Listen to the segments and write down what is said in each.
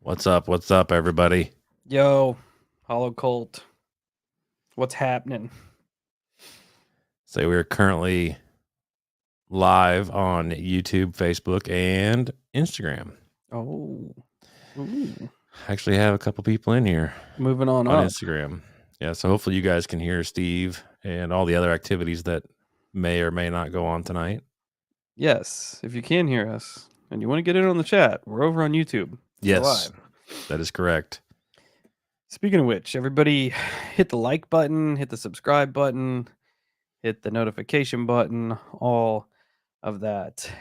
What's up? What's up, everybody? Yo, Hollow Cult. What's happening? So we're currently live on YouTube, Facebook, and Instagram. Oh, ooh. Actually have a couple people in here Moving on on up. Instagram. Yeah, so hopefully you guys can hear Steve and all the other activities that may or may not go on tonight. Yes, if you can hear us and you want to get in on the chat, we're over on YouTube. We're Yes, live. that is correct. Speaking of which, everybody hit the like button, hit the subscribe button, hit the notification button, all of that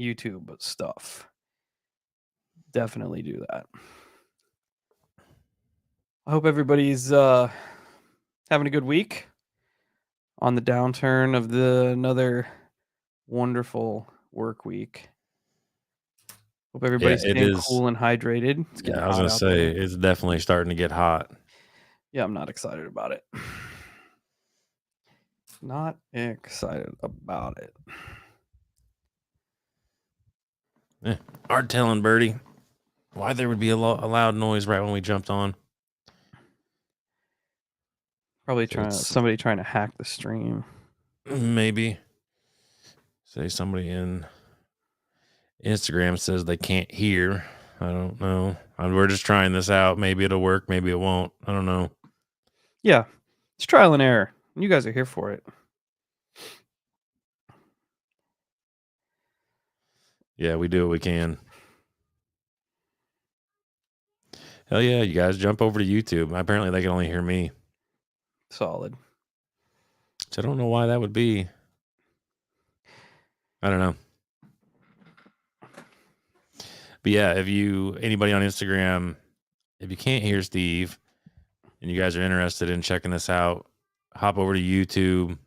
YouTube stuff. Definitely do that. I hope everybody's having a good week on the downturn of another wonderful work week. Hope everybody's it staying is. cool and hydrated. It's getting Yeah, I was hot gonna out say there. it's definitely starting to get hot. Yeah, I'm not excited about it. Not excited about it. Hard telling, Birdie, why there would be a loud noise right when we jumped on. Probably somebody trying to hack the stream. Maybe. Say somebody in Instagram says they can't hear. I don't know. We're just trying this out. Maybe it'll work. Maybe it won't. I don't know. Yeah, it's trial and error. You guys are here for it. Yeah, we do what we can. Hell yeah, you guys jump over to YouTube. Apparently they can only hear me. Solid. So I don't know why that would be. I don't know. But yeah, anybody on Instagram, if you can't hear Steve and you guys are interested in checking this out, hop over to YouTube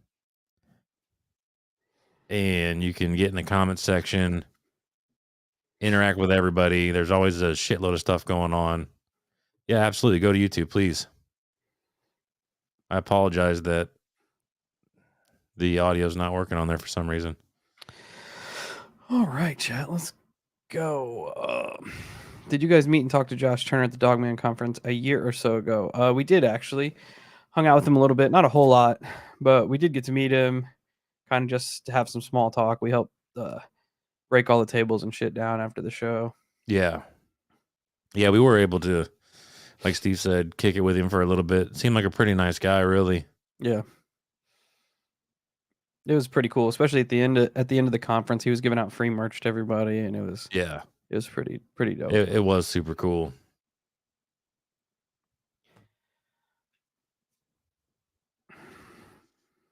and you can get in the comments section, interact with everybody. There's always a shitload of stuff going on. Yeah, absolutely. Go to YouTube, please. I apologize that the audio's not working on there for some reason. All right, chat. Let's go. Did you guys meet and talk to Josh Turner at the Dogman conference a year or so ago? We did actually. Hung out with him a little bit, not a whole lot, but we did get to meet him. Kind of just to have some small talk. We helped break all the tables and shit down after the show. Yeah, we were able to, like Steve said, kick it with him for a little bit. Seemed like a pretty nice guy, really. Yeah. It was pretty cool, especially at the end of the conference. He was giving out free merch to everybody, and it was pretty dope. It was super cool.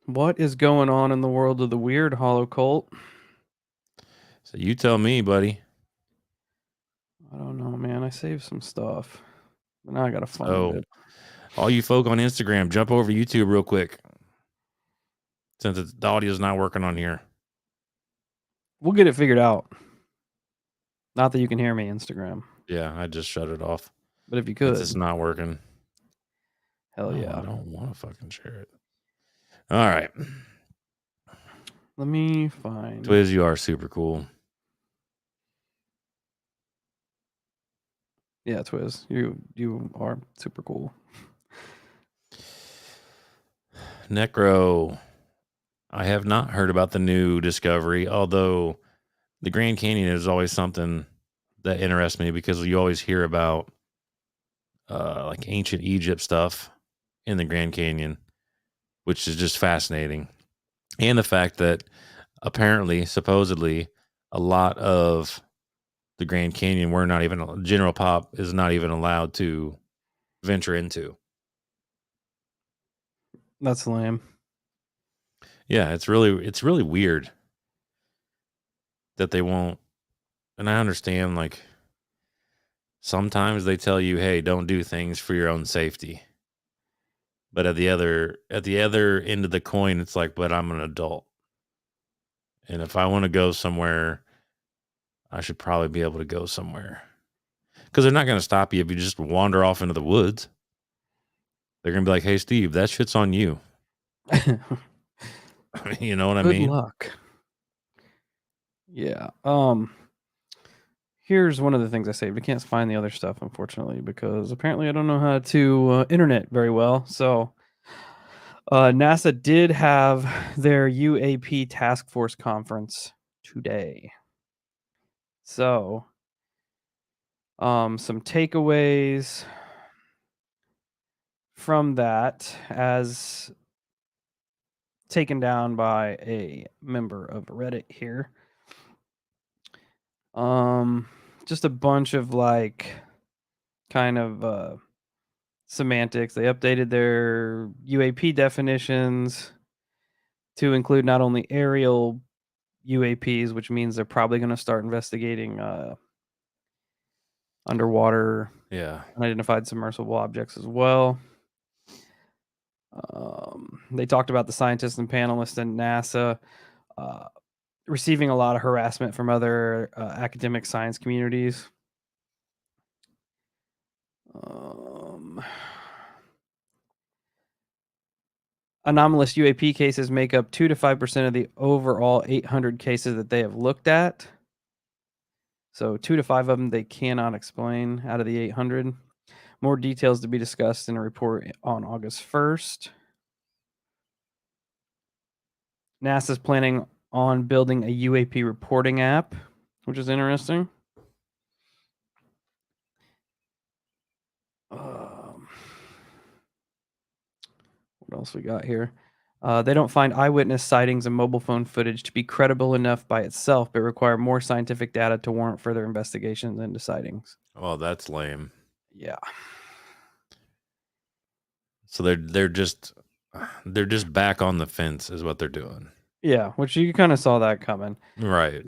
What is going on in the world of the weird, Hollow Cult? So you tell me, buddy. I don't know, man. I saved some stuff, but now I gotta find it. All you folk on Instagram, jump over to YouTube real quick, since the audio's not working on here. We'll get it figured out. Not that you can hear me, Instagram. Yeah, I just shut it off. But if you could, it's not working. Hell yeah! I don't want to fucking share it. All right. Let me find. Twiz, you are super cool. Yeah, Twiz, you are super cool. Necro, I have not heard about the new discovery, although the Grand Canyon is always something that interests me because you always hear about like ancient Egypt stuff in the Grand Canyon, which is just fascinating. And the fact that apparently, supposedly, a lot of the Grand Canyon general pop is not even allowed to venture into. That's lame. Yeah, it's really weird that they won't. And I understand, like, sometimes they tell you, hey, don't do things for your own safety. But at the other end of the coin, it's like, but I'm an adult. And if I want to go somewhere, I should probably be able to go somewhere. Because they're not going to stop you if you just wander off into the woods. They're going to be like, hey, Steve, that shit's on you. You know what I mean? Good luck. Yeah. Here's one of the things I saved. I can't find the other stuff, unfortunately, because apparently I don't know how to internet very well. So NASA did have their UAP task force conference today. So some takeaways from that, as taken down by a member of Reddit here. Just a bunch of like kind of semantics. They updated their UAP definitions to include not only aerial UAPs, which means they're probably going to start investigating underwater Yeah. unidentified submersible objects as well. They talked about the scientists and panelists in NASA uh, receiving a lot of harassment from other academic science communities. Anomalous UAP cases make up 2 to 5% of the overall 800 cases that they have looked at. So 2 to 5 of them they cannot explain out of the 800. More details to be discussed in a report on August 1st. NASA's planning on building a UAP reporting app, which is interesting. What else we got here? They don't find eyewitness sightings and mobile phone footage to be credible enough by itself, but require more scientific data to warrant further investigations into sightings. Oh, that's lame. Yeah. So they're just back on the fence is what they're doing. Yeah, which you kind of saw that coming. Right.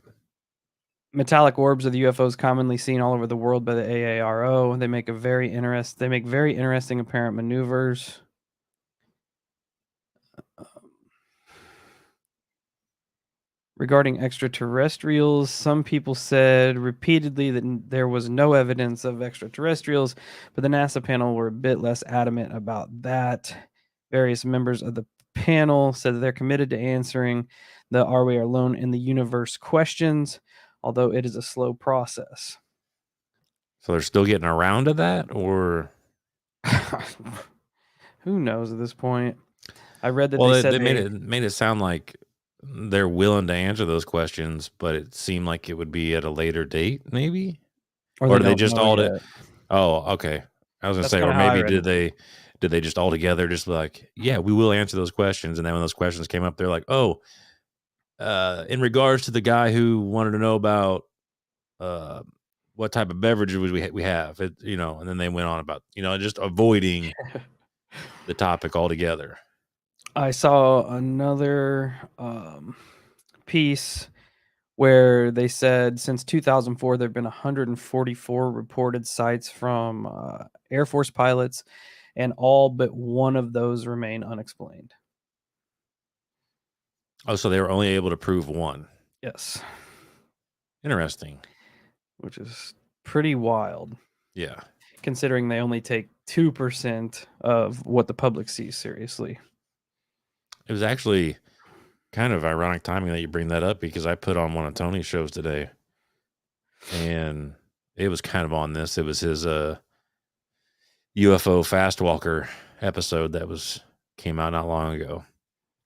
Metallic orbs are the UFOs commonly seen all over the world by the AARO. They make very interesting apparent maneuvers. Regarding extraterrestrials, some people said repeatedly that there was no evidence of extraterrestrials, but the NASA panel were a bit less adamant about that. Various members of the panel said that they're committed to answering the "Are we alone in the universe?" questions, although it is a slow process. So they're still getting around to that, or Who knows at this point? I read that well, they they, said they made it sound like they're willing to answer those questions, but it seemed like it would be at a later date, maybe, or or they do they don't just know all yet. Oh, okay. I was gonna That's say, kind or of how I maybe read it. did they just all together just be like, yeah, we will answer those questions, and then when those questions came up, they're like, oh, in regards to the guy who wanted to know about uh, what type of beverages we have, and then they went on about just avoiding the topic altogether. I saw another piece where they said since 2004 there have been 144 reported sights from Air Force pilots, and all but one of those remain unexplained. Oh, so they were only able to prove one. Yes, Interesting. which is pretty wild Yeah. considering they only take 2% of what the public sees seriously. It was actually kind of ironic timing that you bring that up because I put on one of Tony's shows today, and it was kind of on this. It was his UFO fast walker episode that came out not long ago.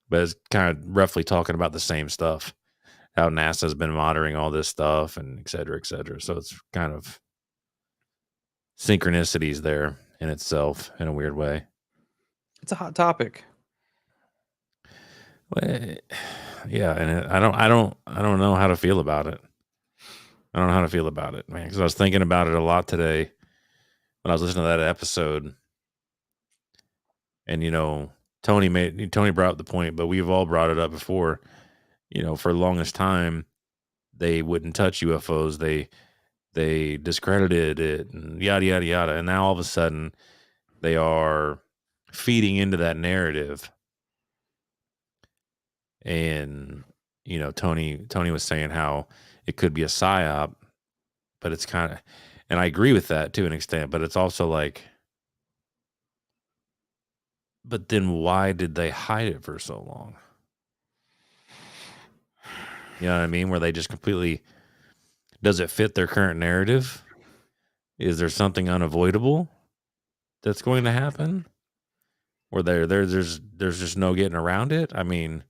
But it's kind of roughly talking about the same stuff. How NASA's been monitoring all this stuff and et cetera, et cetera. So it's kind of synchronicities there in itself in a weird way. It's a hot topic. Well, yeah, and I don't know how to feel about it. I don't know how to feel about it, man, because I was thinking about it a lot today when I was listening to that episode. And Tony brought up the point, but we've all brought it up before. For the longest time, they wouldn't touch UFOs. They discredited it and yada yada yada. And now all of a sudden, they are feeding into that narrative. And Tony was saying how it could be a psyop, but it's kind of, and I agree with that to an extent. But it's also like, but then why did they hide it for so long? You know what I mean? Where they just completely Does it fit their current narrative? Is there something unavoidable that's going to happen? Or there's just no getting around it? I mean,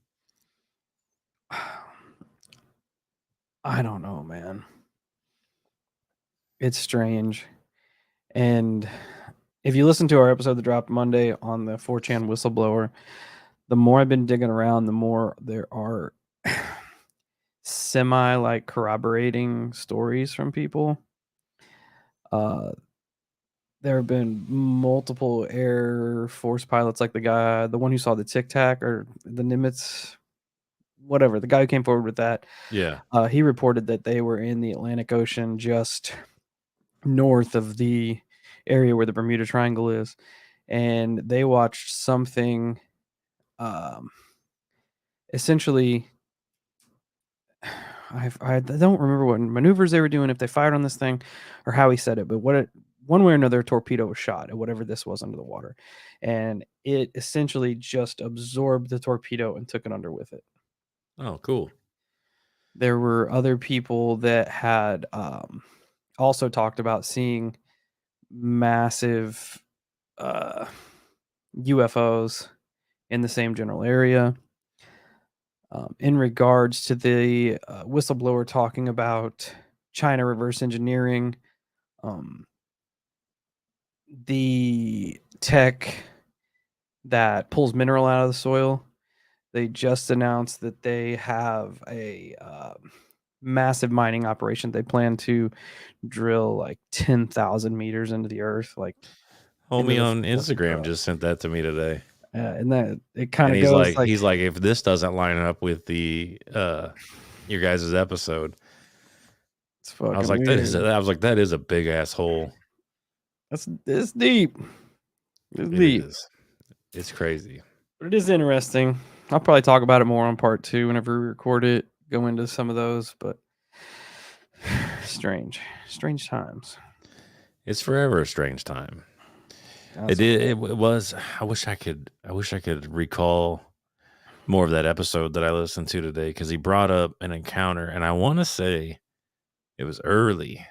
I don't know, man. It's strange. And if you listen to our episode that dropped Monday on the 4chan whistleblower, the more I've been digging around, the more there are semi like corroborating stories from people. There have been multiple Air Force pilots, like the one who saw the Tic Tac or the Nimitz, whatever, the guy who came forward with that. yeah. He reported that they were in the Atlantic Ocean just north of the area where the Bermuda Triangle is, and they watched something, um, essentially. I don't remember what maneuvers they were doing, if they fired on this thing, or how he said it, but one way or another, a torpedo was shot at whatever this was under the water, and it essentially just absorbed the torpedo and took it under with it. Oh, cool. There were other people that had also talked about seeing massive UFOs in the same general area. In regards to the whistleblower talking about China reverse engineering, um, the tech that pulls mineral out of the soil, they just announced that they have a massive mining operation. They plan to drill like 10,000 meters into the earth, like into Homie the on floor. Instagram just sent that to me today. And that it kind And of he's goes like like, he's like, if this doesn't line up with the your guys' episode, it's fucking weird. that is a big ass hole. It's deep. It's It deep. is. It's crazy. But it is interesting. I'll probably talk about it more on part 2 whenever we record it, go into some of those, but strange times. It's forever a strange time. That's It was. I wish I could recall more of that episode that I listened to today, because he brought up an encounter, and I want to say it was an early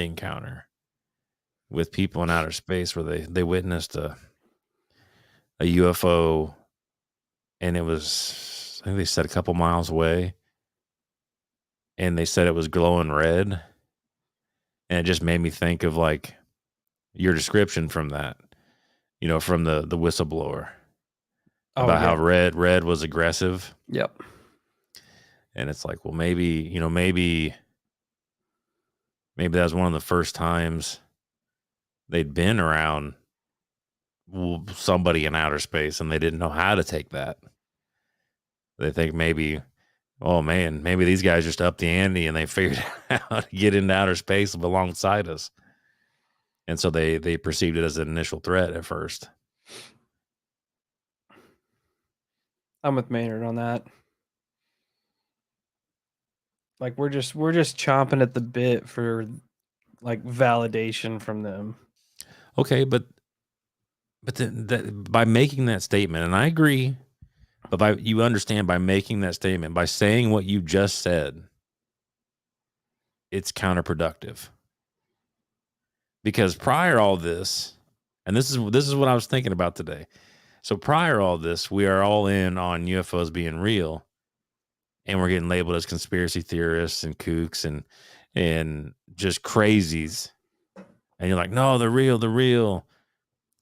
encounter with people in outer space where they witnessed a UFO, and it was, I think they said, a couple miles away, and they said it was glowing red, and it just made me think of like your description from that, from the whistleblower, oh about how yeah. red was aggressive. Yep. And it's like, well, maybe that was one of the first times they'd been around somebody in outer space, and they didn't know how to take that. They think maybe, oh man, maybe these guys just upped the ante and they figured out how to get into outer space alongside us. And so they perceived it as an initial threat at first. I'm with Maynard on that. Like we're just chomping at the bit for like validation from them. Okay, but by making that statement, and I agree, but you understand, by making that statement, by saying what you just said, it's counterproductive. Because prior all this, and this is what I was thinking about today. So prior all this, we are all in on UFOs being real, and we're getting labeled as conspiracy theorists and kooks and just crazies. And you're like, no, they're real, they're real.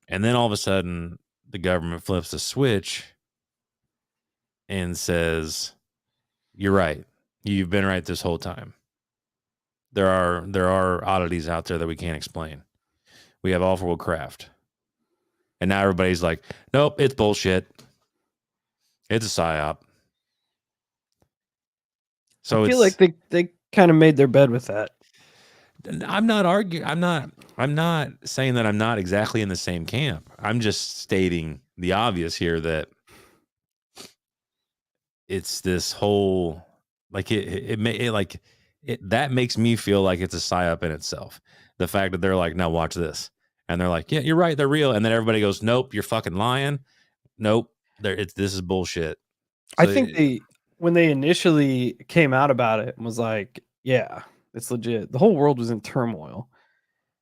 And then all of a sudden, the government flips a switch and says, you're right. You've been right this whole time. There are oddities out there that we can't explain. We have off-world craft. And now everybody's like, nope, it's bullshit. It's a psyop. So I feel like they kind of made their bed with that. I'm not arguing. I'm not saying that I'm not exactly in the same camp. I'm just stating the obvious here, that it's this whole, like, that makes me feel like it's a psyop in itself. The fact that they're like, no, watch this. And they're like, yeah, you're right, they're real. And then everybody goes, nope, you're fucking lying. Nope, this is bullshit. I So think when they initially came out about it and was like, Yeah, it's legit. The whole world was in turmoil.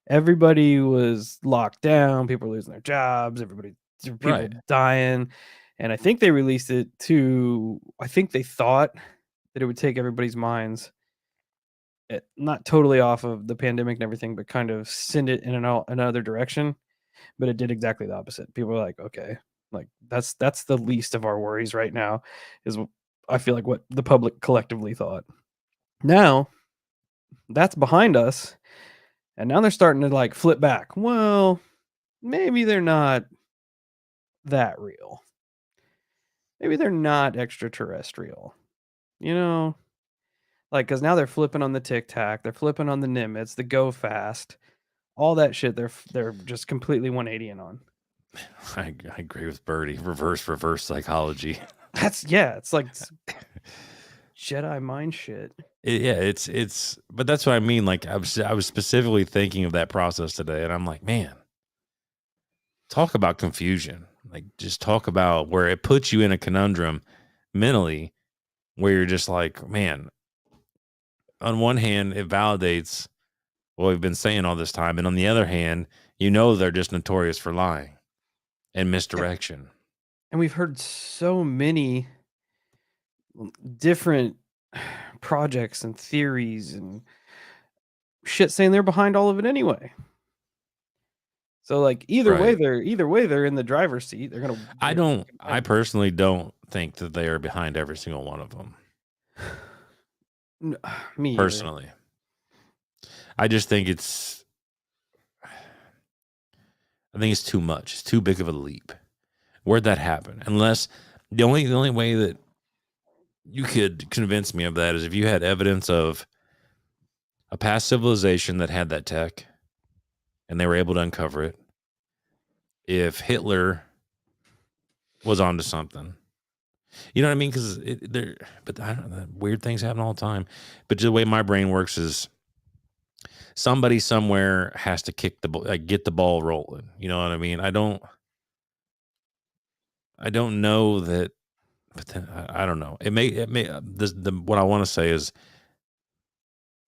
Everybody was locked down. People were losing their jobs. People Right. dying, and I think they released it to. I think they thought that it would take everybody's minds, not totally off of the pandemic and everything, but kind of send it in another direction. But it did exactly the opposite. People were like, okay, like that's the least of our worries right now. I feel like what the public collectively thought. Now that's behind us, and now they're starting to like flip back. Well, maybe they're not that real. Maybe they're not extraterrestrial. You know, like because now they're flipping on the Tic Tac, they're flipping on the Nimitz, the Go Fast, all that shit. They're just completely 180 on. I agree with Birdie. Reverse psychology. Yeah, it's like Jedi mind shit. Yeah, but that's what I mean. Like I was specifically thinking of that process today, and I'm like, man, talk about confusion. Like just talk about where it puts you in a conundrum mentally, where you're just like, man. On one hand, it validates what we've been saying all this time, and on the other hand, they're just notorious for lying and Yeah, misdirection. and we've heard so many different projects and theories and shit saying they're behind all of it anyway. So like Right. either way they're in the driver's seat. I personally don't think that they are behind every single one of them. Me either. Personally, I just think I think it's too much. It's too big of a leap. Where'd that happen? Unless the only way that you could convince me of that is if you had evidence of a past civilization that had that tech and they were able to uncover it. If Hitler was onto something, you know what I mean? Because there, but I don't know, weird things happen all the time. But the way my brain works is somebody somewhere has to kick the ball, like get the ball rolling. You know what I mean? I don't know that, but then I don't know. It may. What I want to say is,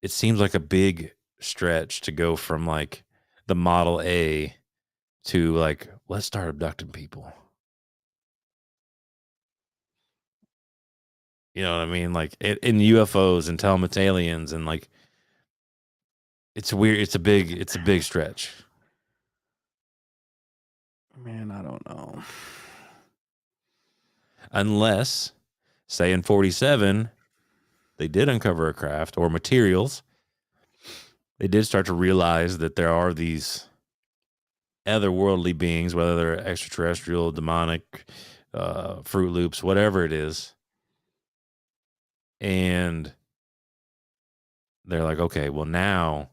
it seems like a big stretch to go from like the Model A to like let's start abducting people. You know what I mean? Like in UFOs and tell them it's aliens and like it's weird. It's a big stretch. Man, I don't know. Unless, say in 47, they did uncover a craft or materials. They did start to realize that there are these otherworldly beings, whether they're extraterrestrial, demonic, Fruit Loops, whatever it is. And they're like, okay, well now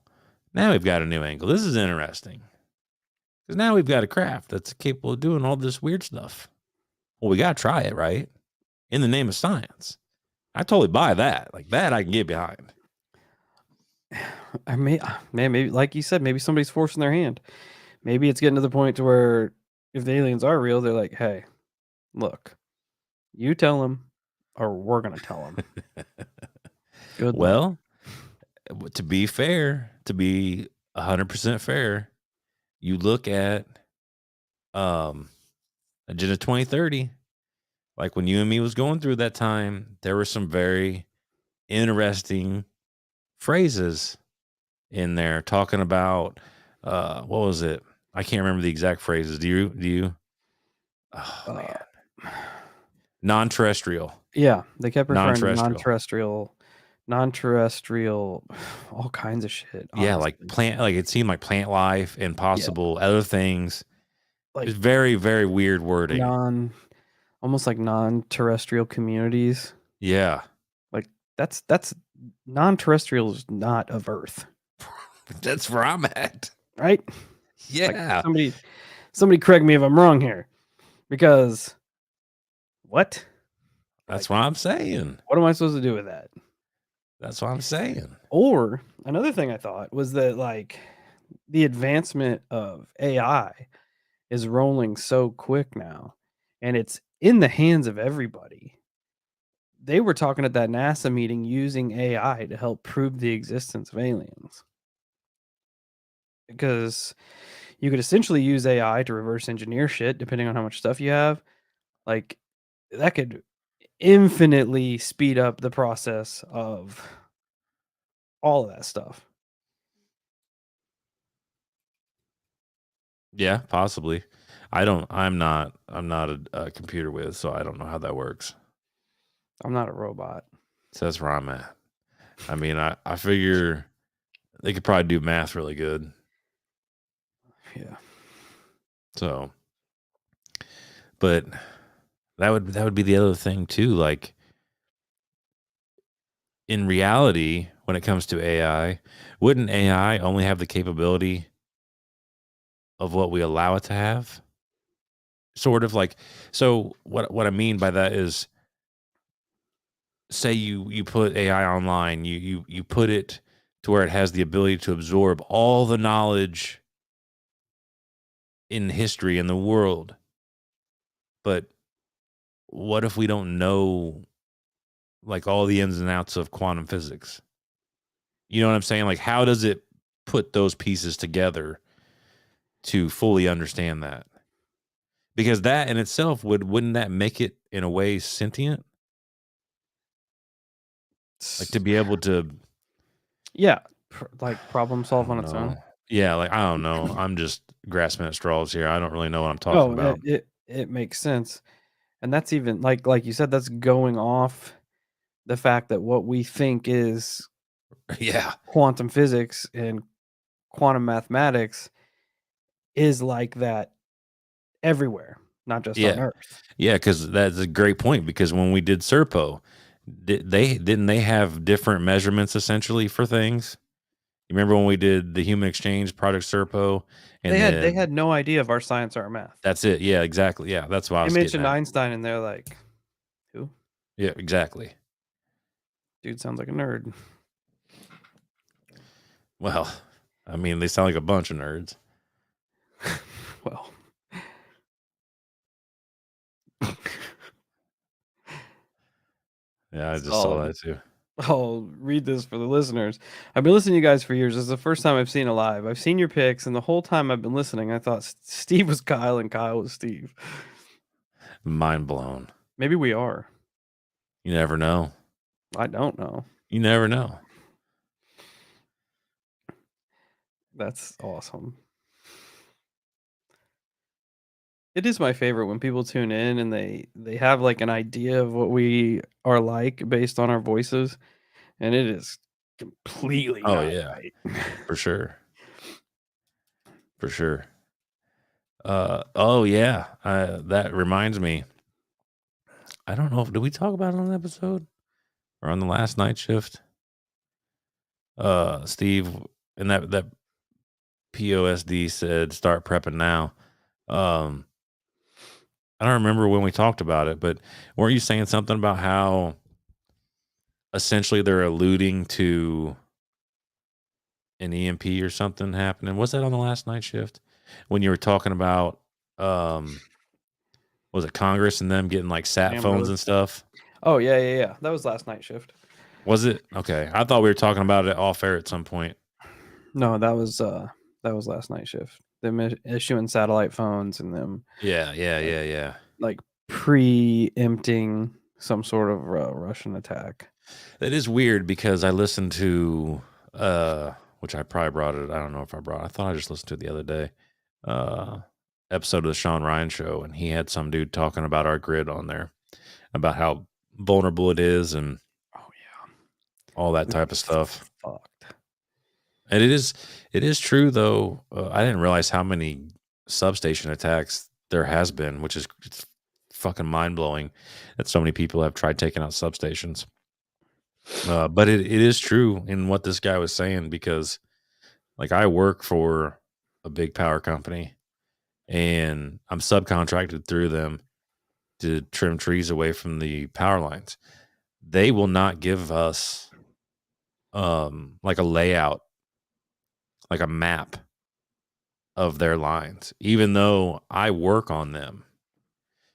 we've got a new angle. This is interesting. Because now we've got a craft that's capable of doing all this weird stuff. Well, we got to try it, right? In the name of science. I totally buy that. Like that I can get behind. I may man, maybe like you said, maybe somebody's forcing their hand. Maybe it's getting to the point to where if the aliens are real, they're like, "Hey, look, you tell them, or we're gonna tell them." Good luck. Well, to be fair, to be 100% fair, you look at Agenda 2030, like when you and me was going through that time, there were some very interesting phrases in there talking about what was it? I can't remember the exact phrases. Do you? Oh Uh, man. Non-terrestrial. yeah, they kept referring to Non-terrestrial. non-terrestrial, all kinds of shit. Yeah, like Honestly, like it seemed like plant life and yeah, possible other things. like It's very, very weird wording. non, almost like non-terrestrial communities. Yeah. Like that's non-terrestrial is not of Earth, That's where I'm at. right? Like Yeah. somebody correct me if I'm wrong here, because what? That's Like, what I'm saying. what am I supposed to do with that? That's what I'm saying. Or another thing I thought was that like the advancement of AI is rolling so quick now, and it's in the hands of everybody. they were talking at that NASA meeting using AI to help prove the existence of aliens. Because you could essentially use AI to reverse engineer shit depending on how much stuff you have. Like, that could infinitely speed up the process of all of that stuff. Yeah, possibly. I'm not a computer whiz, so I don't know how that works. I'm not a robot. So that's where I'm at. I mean, I figure they could probably do math really good. Yeah. So, but that would be the other thing too. Like in reality, when it comes to AI, wouldn't AI only have the capability of what we allow it to have? Sort of like, so what I mean by that is, say you put AI online, you put it to where it has the ability to absorb all the knowledge in history in the world. But what if we don't know like all the ins and outs of quantum physics? You know what I'm saying? Like, how does it put those pieces together to fully understand that? Because that in itself wouldn't that make it in a way sentient? Like to be able to, Yeah. Like problem I solve on don't its own. know. Yeah, like I don't know. I'm just grasping at straws here. I don't really know what I'm talking No, about. it makes sense. And that's even like you said, that's going off the fact that what we think is Yeah. quantum physics and quantum mathematics is like that everywhere, not just on Yeah. Earth. Yeah, because that's a great point. Because when we did Serpo, didn't they have different measurements essentially for things? You remember when we did the human exchange Project Serpo, and They then had no idea of our science or our math. that's it. Yeah, exactly. Yeah, that's what I They was getting mentioned at. Einstein and they're like, "Who? Yeah, exactly. Dude sounds like a nerd." Well, I mean, they sound like a bunch of nerds. Well, Yeah, I just saw so that too. I'll read this for the listeners. I've been listening to you guys for years. This is the first time I've seen it live. I've seen your pics, and the whole time I've been listening, I thought Steve was Kyle and Kyle was Steve. Mind blown. Maybe we are. You never know. I don't know. You never know. That's awesome. It is my favorite when people tune in and they have like an idea of what we are like based on our voices, and it is completely Oh not yeah, right. for sure, for sure. Oh yeah. That reminds me. I don't know if did we talk about it on the episode or on the last night shift? Steve and that POSD said start prepping now. Um, I don't remember when we talked about it, but weren't you saying something about how essentially they're alluding to an EMP or something happening? Was that on the last night shift when you were talking about was it Congress and them getting like sat Sam phones and Rhodes. stuff? Oh yeah. That was last night shift. Was it okay? I thought we were talking about it off air at some point. No, that was last night shift. Them issuing satellite phones and them Yeah, yeah, like yeah, yeah. like preempting some sort of Russian attack. That is weird because I listened to which I probably brought it. I don't know if I brought. I thought I just listened to it the other day. Uh Episode of the Sean Ryan show, and he had some dude talking about our grid on there, about how vulnerable it is and Oh yeah, all that we type of stuff. fucked. And it is true though. I didn't realize how many substation attacks there has been, which is it's fucking mind blowing that so many people have tried taking out substations. But it is true in what this guy was saying because like I work for a big power company and I'm subcontracted through them to trim trees away from the power lines. They will not give us like a layout, like a map of their lines, even though I work on them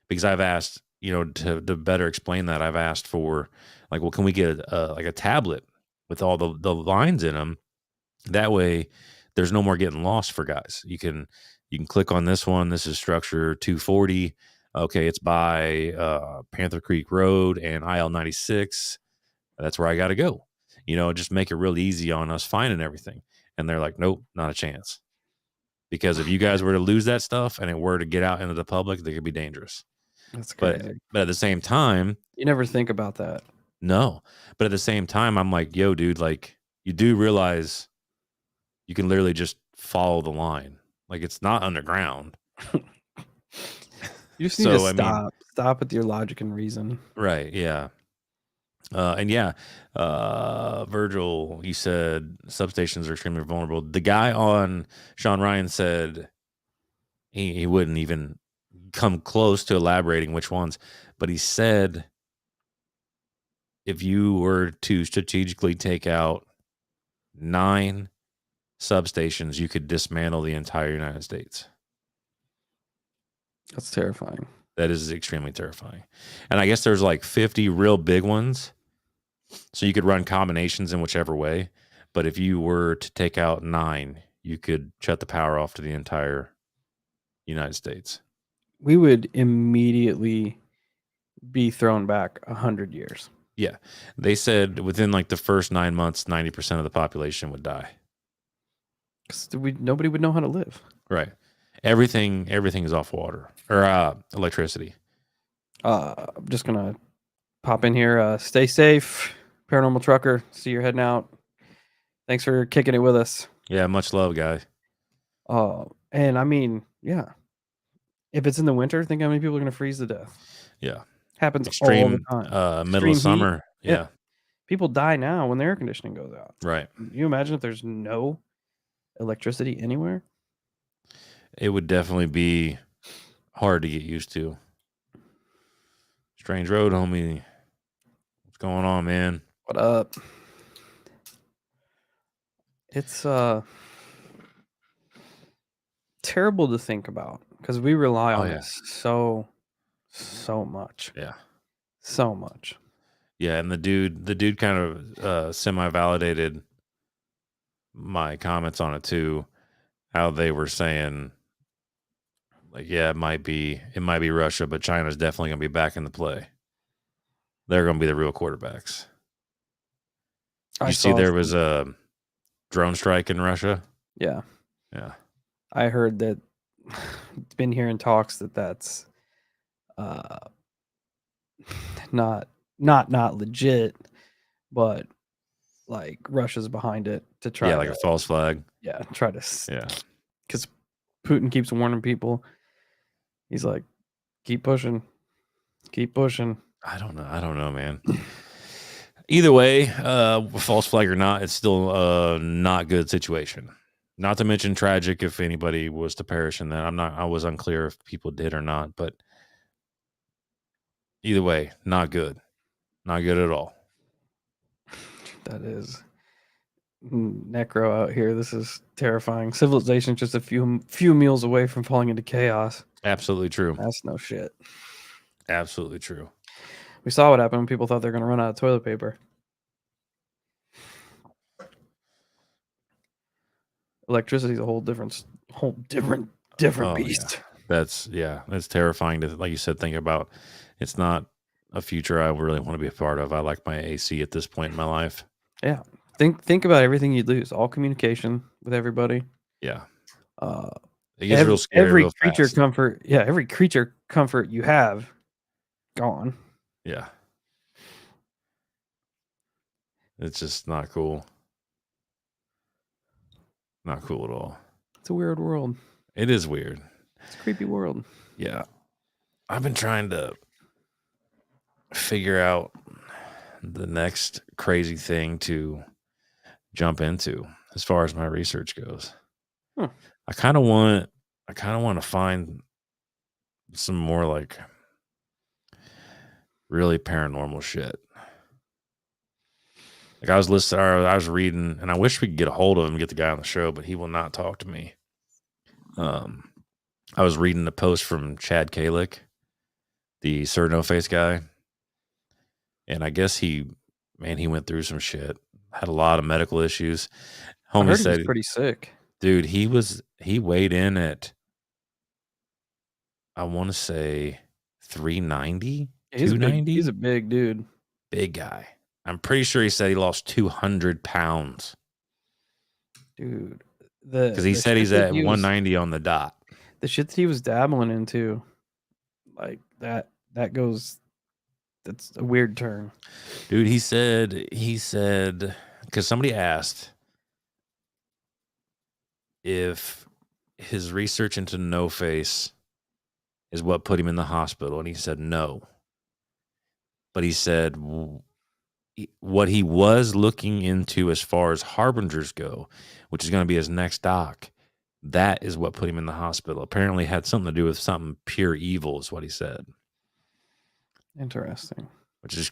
because I've asked, to better explain that, I've asked for like, well, can we get like a tablet with all the lines in them? That way, there's no more getting lost for guys. You can click on this one. This is structure 240. Okay, it's by Panther Creek Road and IL 96. That's where I got to go. Just make it real easy on us finding everything. And they're like, nope, not a chance. Because if you guys were to lose that stuff and it were to get out into the public, they could be dangerous. That's But crazy. but at the same time, You never think about that. no. But at the same time, I'm like, yo, dude, like you do realize you can literally just follow the line. Like it's not underground. You just need to So I mean, stop with your logic and reason. right, yeah. And yeah, Virgil, he said substations are extremely vulnerable. The guy on Sean Ryan said he wouldn't even come close to elaborating which ones, but he said if you were to strategically take out 9 substations, you could dismantle the entire United States. That's terrifying. That is extremely terrifying. And I guess there's like 50 real big ones. So you could run combinations in whichever way. But if you were to take out 9, you could shut the power off to the entire United States. We would immediately be thrown back 100 years. Yeah. They said within like the first 9 months, 90% of the population would die. Because nobody would know how to live. Right. Everything is off water or electricity. I'm just going to pop in here. Stay safe. Paranormal Trucker. See you're heading out. Thanks for kicking it with us. Yeah. Much love, guys. And I mean, yeah. If it's in the winter, think how many people are going to freeze to death. Yeah. Happens Extreme all the time. middle of Extreme heat. summer. Yeah. People die now when the air conditioning goes out. Right. Can you imagine if there's no electricity anywhere? It would definitely be hard to get used to. Strange road, homie. What's going on, man? What up? It's terrible to think about because we rely on it so much. Yeah. So much. Yeah, and the dude kind of semi-validated my comments on it too. How they were saying, like, yeah, it might be Russia, but China's definitely gonna be back in the play. They're gonna be the real quarterbacks. You see, there was a drone strike in Russia. Yeah. Yeah. I heard that. Been hearing talks that's not legit, but like Russia's behind it to try. Yeah, like a false flag. Yeah, try to. Yeah, because Putin keeps warning people. He's like, keep pushing. I don't know, man. Either way, false flag or not, it's still a not good situation. Not to mention tragic if anybody was to perish in that. I was unclear if people did or not, but either way, not good. Not good at all. That is necro out here. This is terrifying. Civilization's just a few meals away from falling into chaos. Absolutely true. That's no shit. Absolutely true. We saw what happened when people thought they're going to run out of toilet paper. Electricity is a whole different beast. Yeah. That's terrifying to, like you said, think about. It's not a future I really want to be a part of. I like my AC at this point in my life. Yeah. Think about everything you'd lose. All communication with everybody. Yeah. It gets real scary. Every creature comfort. Yeah. Every creature comfort you have gone. Yeah. It's just not cool. Not cool at all. It's a weird world. It is weird. It's a creepy world. Yeah. I've been trying to figure out the next crazy thing to jump into as far as my research goes. I kind of want to find some more like really paranormal shit. Like I was reading, and I wish we could get a hold of him and get the guy on the show, but he will not talk to me. I was reading the post from Chad Kalick, the Sir No Face guy, and I guess he went through some shit. Had a lot of medical issues. I Homie heard he was said, pretty sick. dude, he weighed in at, I want to say 390, He's 290. a big dude. Big guy. I'm pretty sure he said he lost 200 pounds Dude. because he The said shit he's that at 190 on the dot. the shit that he was dabbling into, like that goes, that's a weird turn. Dude, he said, because somebody asked if his research into No Face is what put him in the hospital, and he said no. But he said what he was looking into as far as harbingers go, which is going to be his next doc, that is what put him in the hospital. Apparently had something to do with something pure evil, is what he said. Interesting. Which is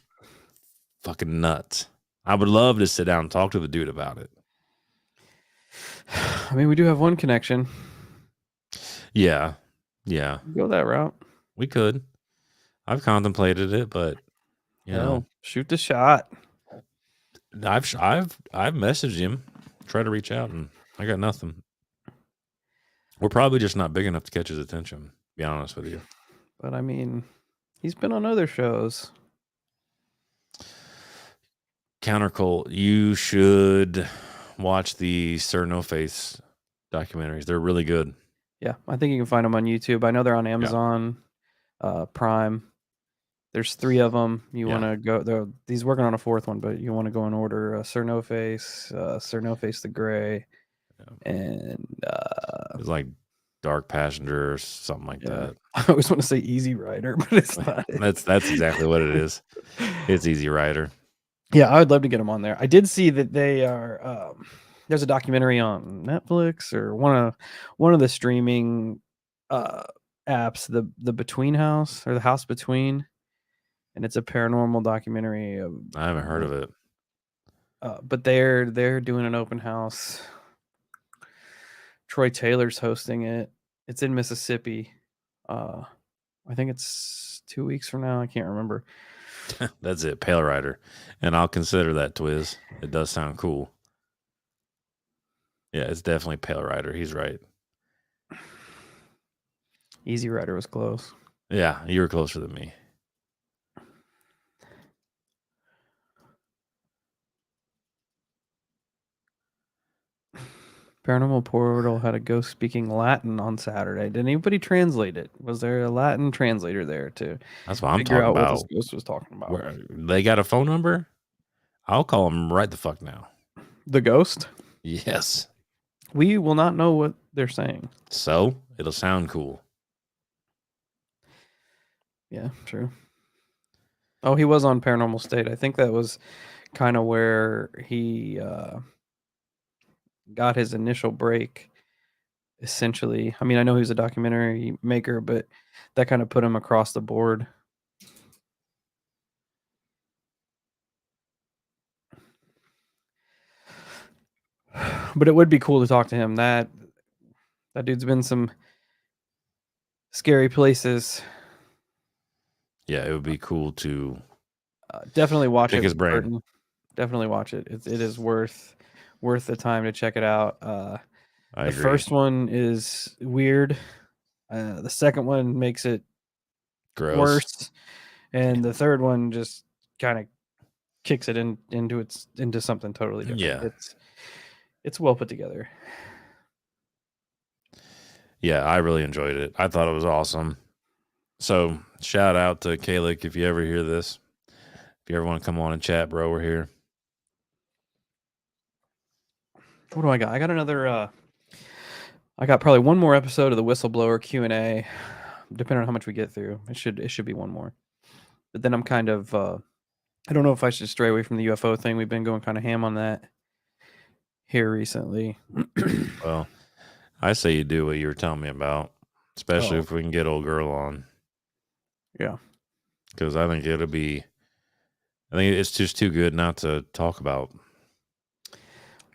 fucking nuts. I would love to sit down and talk to the dude about it. I mean, we do have one connection. Yeah. Go that route. We could. I've contemplated it, but you know, shoot the shot. I've messaged him, tried to reach out, and I got nothing. We're probably just not big enough to catch his attention, to be honest with you. But I mean, he's been on other shows. Countercult, you should watch the Sir No Face documentaries. They're really good. Yeah, I think you can find them on YouTube. I know they're on Amazon Prime. There's 3 of them. You want to go. He's working on a 4th one, but you want to go and order Sir No Face, Sir No Face the Gray, and it's like Dark Passenger or something like that. I always want to say Easy Rider, but it's not. That's exactly what it is. It's Easy Rider. Yeah, I would love to get them on there. I did see that they are. There's a documentary on Netflix or one of the streaming apps, the Between House or the House Between, and it's a paranormal documentary. I haven't heard of it. But they're doing an open house. Troy Taylor's hosting it. It's in Mississippi. I think it's 2 weeks from now. I can't remember. That's it, Pale Rider. And I'll consider that, Twiz. It does sound cool. Yeah, it's definitely Pale Rider. He's right. Easy Rider was close. Yeah, you were closer than me. Paranormal Portal had a ghost speaking Latin on Saturday. Did anybody translate it? Was there a Latin translator there to That's what I'm figure talking out about. what this ghost was talking about? Where, they got a phone number? I'll call them right the fuck now. The ghost? Yes. We will not know what they're saying. So it'll sound cool. Yeah, true. Oh, he was on Paranormal State. I think that was kind of where he got his initial break, essentially. I mean, I know he was a documentary maker, but that kind of put him across the board. But it would be cool to talk to him. That dude's been some scary places. Yeah, it would be cool to definitely watch pick it. his brain. Definitely watch it. It is worth the time to check it out. I the agree. First one is weird. The second one makes it gross, worse, and the third one just kind of kicks it into something totally different. Yeah, it's well put together. Yeah, I really enjoyed it. I thought it was awesome. So shout out to Kalik if you ever hear this. If you ever want to come on and chat, bro, we're here. What do I got? I got another. I got probably one more episode of the Whistleblower Q&A, depending on how much we get through. It should be one more. But then I'm kind of. I don't know if I should stray away from the UFO thing. We've been going kind of ham on that here recently. Well, I say you do what you were telling me about, especially if we can get old girl on. Yeah. Because I think it's just too good not to talk about.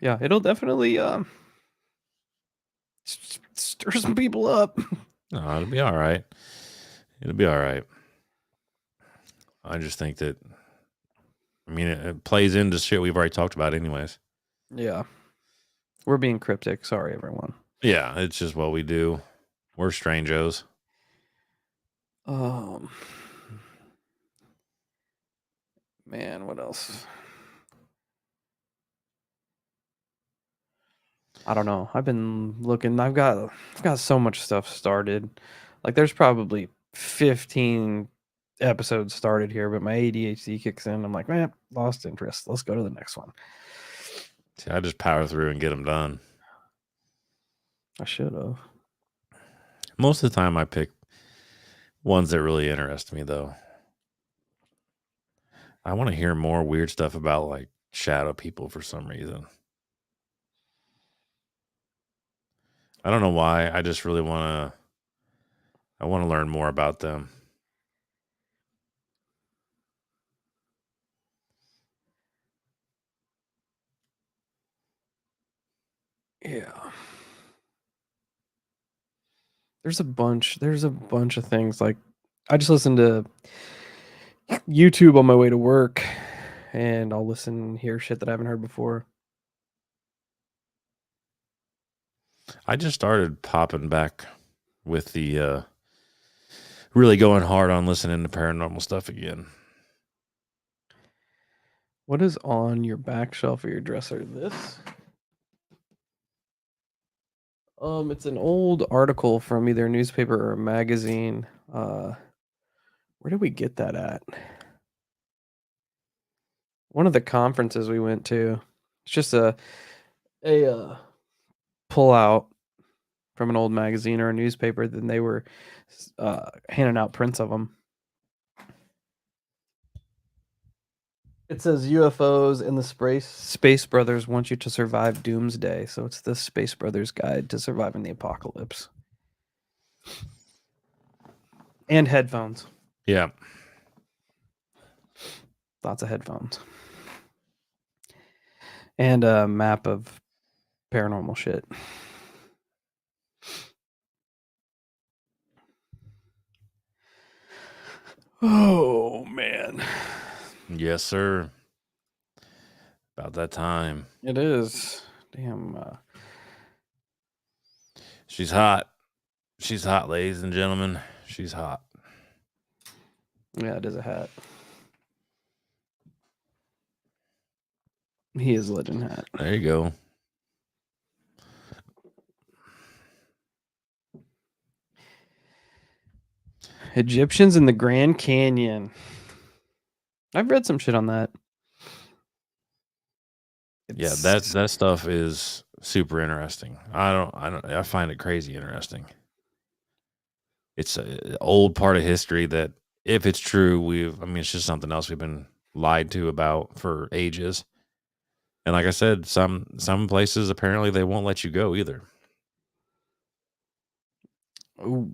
Yeah, it'll definitely stir some people up. No, it'll be all right. It'll be all right. I just think that, I mean, it plays into shit we've already talked about, anyways. Yeah. We're being cryptic. Sorry, everyone. Yeah, it's just what we do. We're strangos. Man, what else? I don't know. I've been looking. I've got so much stuff started. Like there's probably 15 episodes started here, but my ADHD kicks in. I'm like, man, lost interest. Let's go to the next one. See, I just power through and get them done. I should have. Most of the time, I pick ones that really interest me, though. I want to hear more weird stuff about like shadow people for some reason. I don't know why. I just really want to. I want to learn more about them. Yeah. There's a bunch of things. Like I just listened to YouTube on my way to work, and I'll listen and hear shit that I haven't heard before. I just started popping back with the really going hard on listening to paranormal stuff again. What is on your back shelf of your dresser? This? It's an old article from either a newspaper or a magazine. Where did we get that at? One of the conferences we went to. It's just a pull out from an old magazine or a newspaper. Then they were handing out prints of them. It says UFOs and the Space Brothers want you to survive doomsday. So it's the Space Brothers guide to surviving the apocalypse. And headphones. Yeah. Lots of headphones. And a map of paranormal shit. Oh, man. Yes, sir. About that time. It is. Damn. She's hot. She's hot, ladies and gentlemen. She's hot. Yeah, it is a hat. He is Legend Hat. There you go. Egyptians in the Grand Canyon. I've read some shit on that. Yeah, that stuff is super interesting. I find it crazy interesting. It's an old part of history that, if it's true, it's just something else we've been lied to about for ages. And like I said, some places apparently they won't let you go either. Ooh.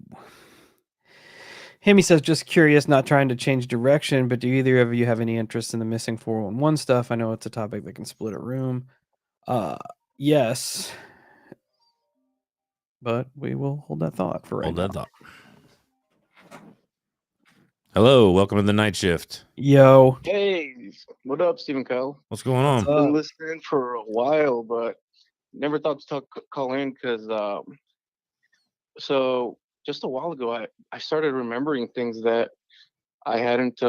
Hammy says, just curious, not trying to change direction, but do either of you have any interest in the missing 411 stuff? I know it's a topic that can split a room. Yes. But we will hold that thought for right Hold now. that thought. Hello, welcome to the night shift. Yo. Hey, what up, Stephen Kyle? What's going on? What's up? Been listening for a while, but never thought to call in because so just a while ago I started remembering things that I hadn't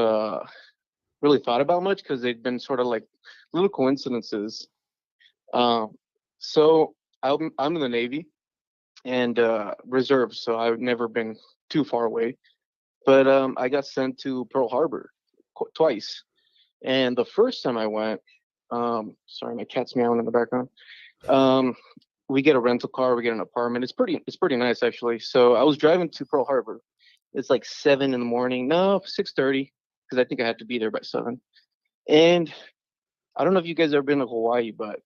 really thought about much because they'd been sort of like little coincidences. So I'm in the Navy and reserve, so I've never been too far away. But I got sent to Pearl Harbor twice. And the first time I went, sorry, my cat's meowing in the background. We get a rental car, we get an apartment. It's pretty nice actually. So I was driving to Pearl Harbor. It's like 7 in the morning. No, 6:30, because I think I had to be there by 7. And I don't know if you guys ever been to Hawaii, but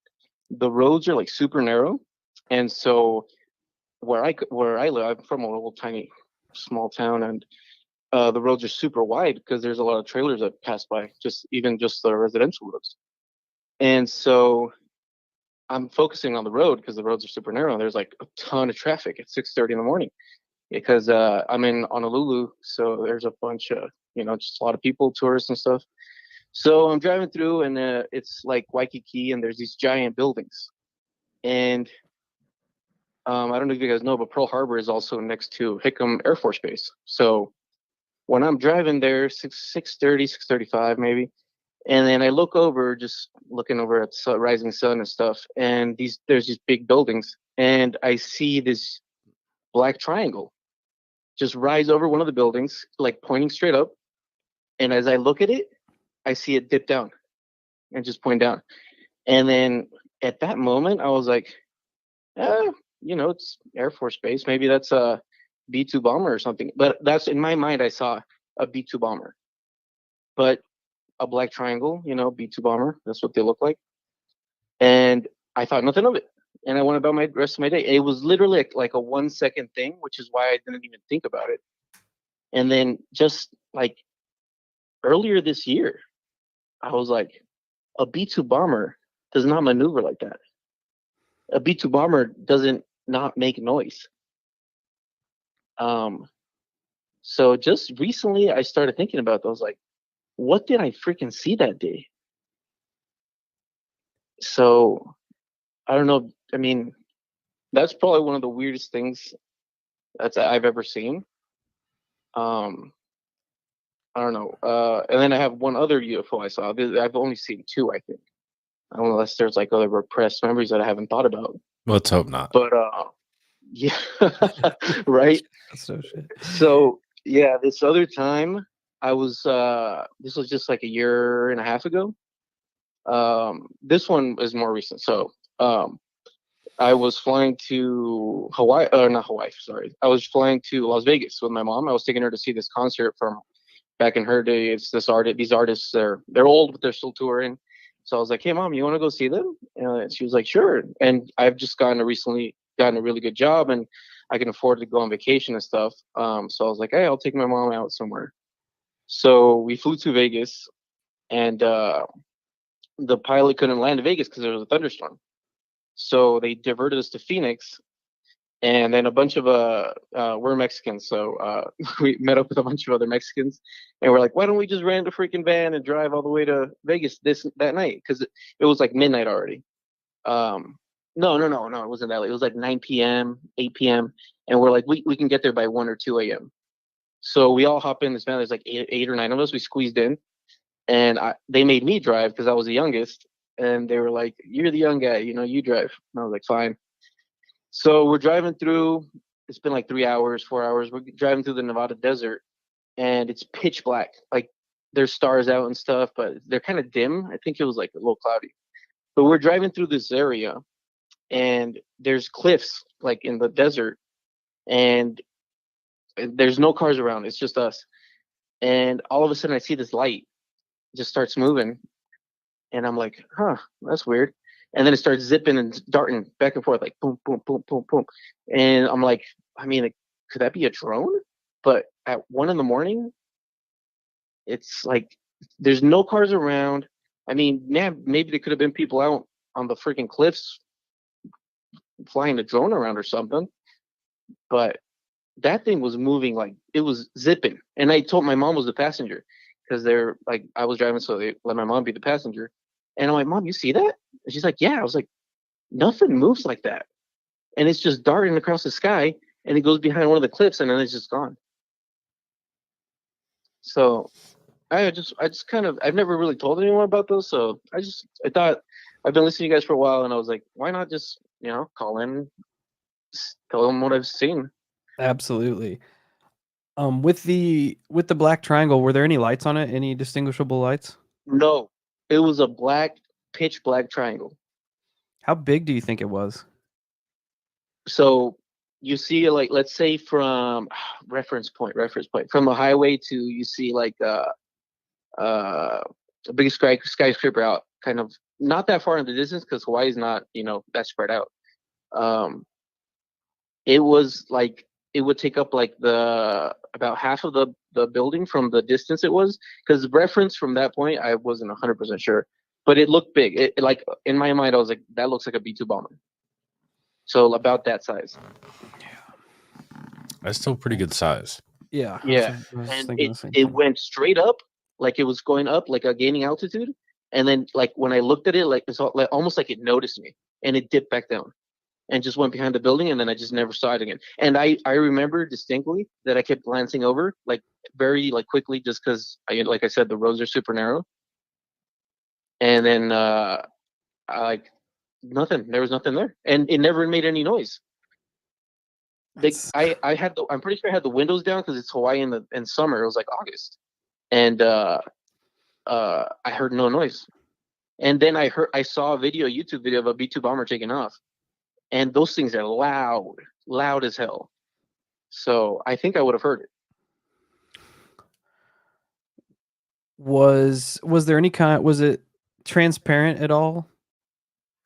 the roads are like super narrow. And so where I live, I'm from a little tiny small town, and the roads are super wide because there's a lot of trailers that pass by, just the residential roads. And so I'm focusing on the road because the roads are super narrow. There's like a ton of traffic at 6:30 in the morning because I'm in Honolulu, so there's a bunch of just a lot of people, tourists and stuff. So I'm driving through, and it's like Waikiki, and there's these giant buildings. And I don't know if you guys know, but Pearl Harbor is also next to Hickam Air Force Base. So when I'm driving there, 6:35 maybe, and then I look over, just looking over at the rising sun and stuff, and there's these big buildings, and I see this black triangle just rise over one of the buildings, like pointing straight up. And as I look at it, I see it dip down and just point down. And then at that moment, I was like, it's Air Force Base. Maybe that's a B-2 bomber or something. But that's in my mind, I saw a B-2 bomber. But a black triangle, B-2 bomber, that's what they look like. And I thought nothing of it. And I went about my rest of my day. It was literally like a 1 second thing, which is why I didn't even think about it. And then just like earlier this year, I was like, a B-2 bomber does not maneuver like that. A B-2 bomber doesn't not make noise. So just recently I started thinking about those, like, what did I freaking see that day? So I don't know. I mean, that's probably one of the weirdest things I've ever seen. I don't know. And then I have one other UFO I saw. I've only seen two, I think. Unless there's like other repressed memories that I haven't thought about. Let's hope not. But yeah, right. So yeah, this other time I was. This was just like a year and a half ago. This one is more recent. So I was flying to Hawaii. Not Hawaii. Sorry, I was flying to Las Vegas with my mom. I was taking her to see this concert from back in her day. It's this artist. These artists, they're old, but they're still touring. So I was like, "Hey, mom, you want to go see them?" And she was like, "Sure." And I've just recently gotten a really good job, and I can afford to go on vacation and stuff. So I was like, "Hey, I'll take my mom out somewhere." So we flew to Vegas, and the pilot couldn't land in Vegas because there was a thunderstorm. So they diverted us to Phoenix, and then a bunch of we're Mexicans, so we met up with a bunch of other Mexicans, and we're like, why don't we just rent a freaking van and drive all the way to Vegas that night? Because it was like midnight already. No, it wasn't that late. It was like 9 p.m., 8 p.m., and we're like, we can get there by 1 or 2 a.m. So we all hop in this van. There's like eight or nine of us. We squeezed in, and they made me drive because I was the youngest, and they were like, you're the young guy, you drive. And I was like, fine. So we're driving through. It's been like 3 hours, 4 hours. We're driving through the Nevada desert, and it's pitch black. Like there's stars out and stuff, but they're kind of dim. I think it was like a little cloudy. But we're driving through this area, and there's cliffs like in the desert, and there's no cars around. It's just us. And all of a sudden, I see this light just starts moving, and I'm like, huh, that's weird. And then it starts zipping and darting back and forth, like boom, boom, boom, boom, boom. And I'm like, I mean, could that be a drone? But at 1 a.m, it's like there's no cars around. I mean, man, maybe there could have been people out on the freaking cliffs flying a drone around or something. But that thing was moving, like it was zipping. And I told my mom was the passenger because they're like, I was driving, so they let my mom be the passenger. And I'm like, Mom, you see that? And she's like, yeah. I was like, nothing moves like that. And it's just darting across the sky, and it goes behind one of the cliffs, and then it's just gone. So I just kind of, I've never really told anyone about those. So I thought, I've been listening to you guys for a while, and I was like, why not just, call in, tell them what I've seen. Absolutely. With the black triangle, were there any lights on it? Any distinguishable lights? No, it was a pitch black triangle. How big do you think it was? So you see, like, let's say from reference point from the highway to, you see like a big skyscraper out, kind of not that far in the distance because Hawaii is not that spread out. It was like it would take up like about half of the building from the distance it was, because reference from that point I wasn't 100% sure, but it looked big. It like in my mind I was like, that looks like a B-2 bomber. So about that size. That's still pretty good size. Yeah, Yeah, I was and thinking the same it thing. went straight up, like it was going up, like a gaining altitude, and then like when I looked at it, like like almost like it noticed me, and it dipped back down and just went behind the building, and then I just never saw it again. And I remember distinctly that I kept glancing over, like very like quickly, just because like I said, the roads are super narrow, and then I, like nothing, there was nothing there, and it never made any noise. That's I had I'm pretty sure I had the windows down because it's Hawaii in summer. It was like August, and I heard no noise. And then I saw a YouTube video of a B-2 bomber taking off, and those things are loud, loud as hell. So I think I would have heard it. was there any kind? Was it transparent at all?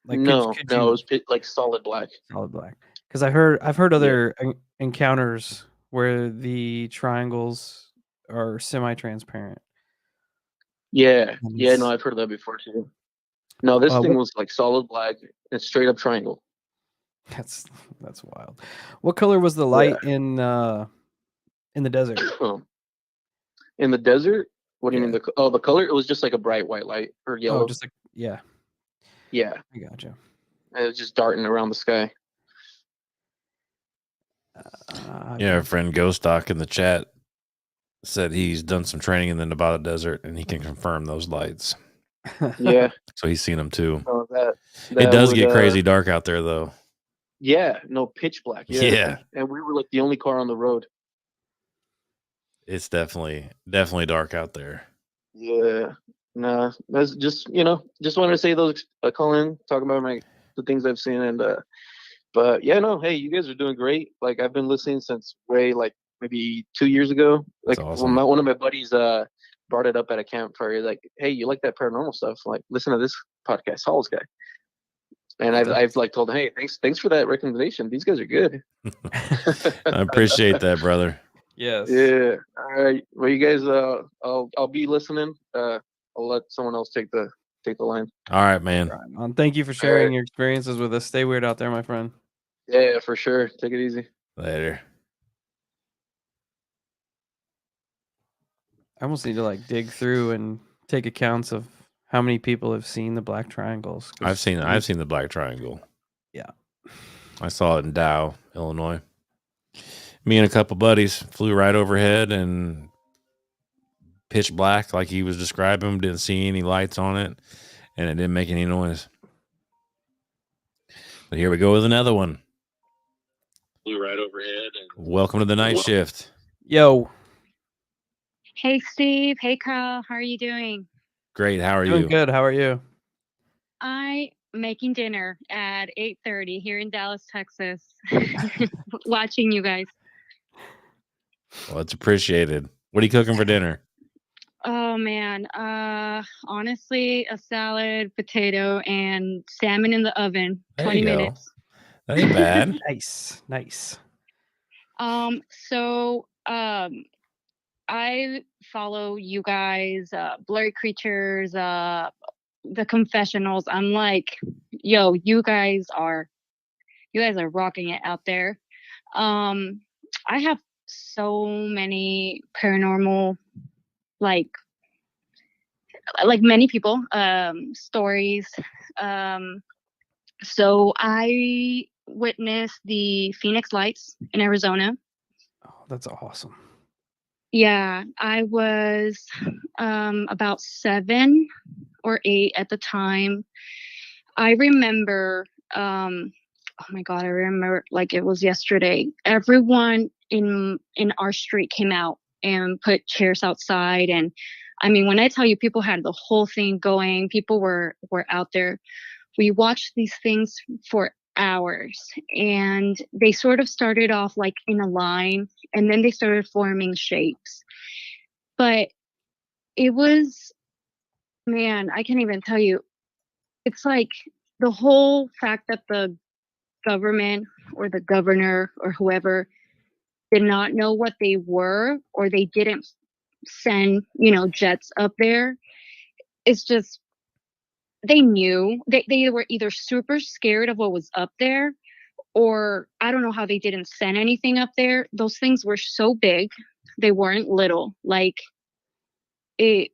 Like, No, could no, it you was like solid black. solid black? Because I've heard Yeah, other encounters where the triangles are semi-transparent. yeah, And yeah. No, I've heard that before too. No, this thing what was like solid black and straight up triangle. that's wild. What color was the Yeah. light in the desert? In the desert, what do you mean? Yeah. The color? It was just like a bright white light or Oh, yellow. just like yeah. Yeah, I gotcha. it was just darting around the sky. Yeah, our friend Ghost Doc in the chat said he's done some training in the Nevada desert and he can confirm those lights. Yeah, So he's seen them too. no, It does would, get crazy dark out there, though. Yeah, no, pitch black. Yeah. Yeah, And we were like the only car on the road. it's definitely dark out there. Yeah. Nah, that's just just wanted to say those call in, talk about the things I've seen, and but yeah, no, hey, you guys are doing great. Like I've been listening since way like maybe 2 years ago. That's Like awesome. one of my buddies brought it up at a campfire. He's like, hey, you like that paranormal stuff? I'm like, listen to this podcast, Holosky. And I've like told him, hey, thanks for that recommendation. These guys are good. I appreciate that, brother. Yes. Yeah. All right. Well, you guys, I'll be listening. I'll let someone else take the line. All right, man. Thank you for sharing right. your experiences with us. Stay weird out there, my friend. Yeah, for sure. Take it easy. Later. I almost need to like dig through and take accounts of how many people have seen the black triangles. I've seen the Black Triangle. Yeah. I saw it in Dow, Illinois. Me and a couple buddies flew right overhead and pitch black, like he was describing. Didn't see any lights on it, and it didn't make any noise. But here we go with another one. Flew right overhead. Welcome to the night shift. Yo. Hey, Steve. Hey, Carl. How are you doing? Great. How are Doing you? good. How are you? I making dinner at 8:30 here in Dallas, Texas. Watching you guys. Well, it's appreciated. What are you cooking for dinner? Oh man. Honestly, a salad, potato, and salmon in the oven. There 20 you go. minutes. That ain't bad. Nice. So I follow you guys, Blurry Creatures, the confessionals. I'm like, yo, you guys are rocking it out there. I have so many paranormal, like many people, stories. So I witnessed the Phoenix Lights in Arizona. Oh, that's awesome. Yeah, I was about 7 or 8 at the time. I remember, oh my God, I remember like it was yesterday. Everyone in our street came out and put chairs outside. And I mean, when I tell you people had the whole thing going, people were out there. We watched these things for hours, and they sort of started off like in a line, and then they started forming shapes. But it was, man, I can't even tell you. It's like the whole fact that the government or the governor or whoever did not know what they were, or they didn't send, jets up there. It's just, they knew they were either super scared of what was up there, or I don't know how they didn't send anything up there. Those things were so big. They weren't little. Like it,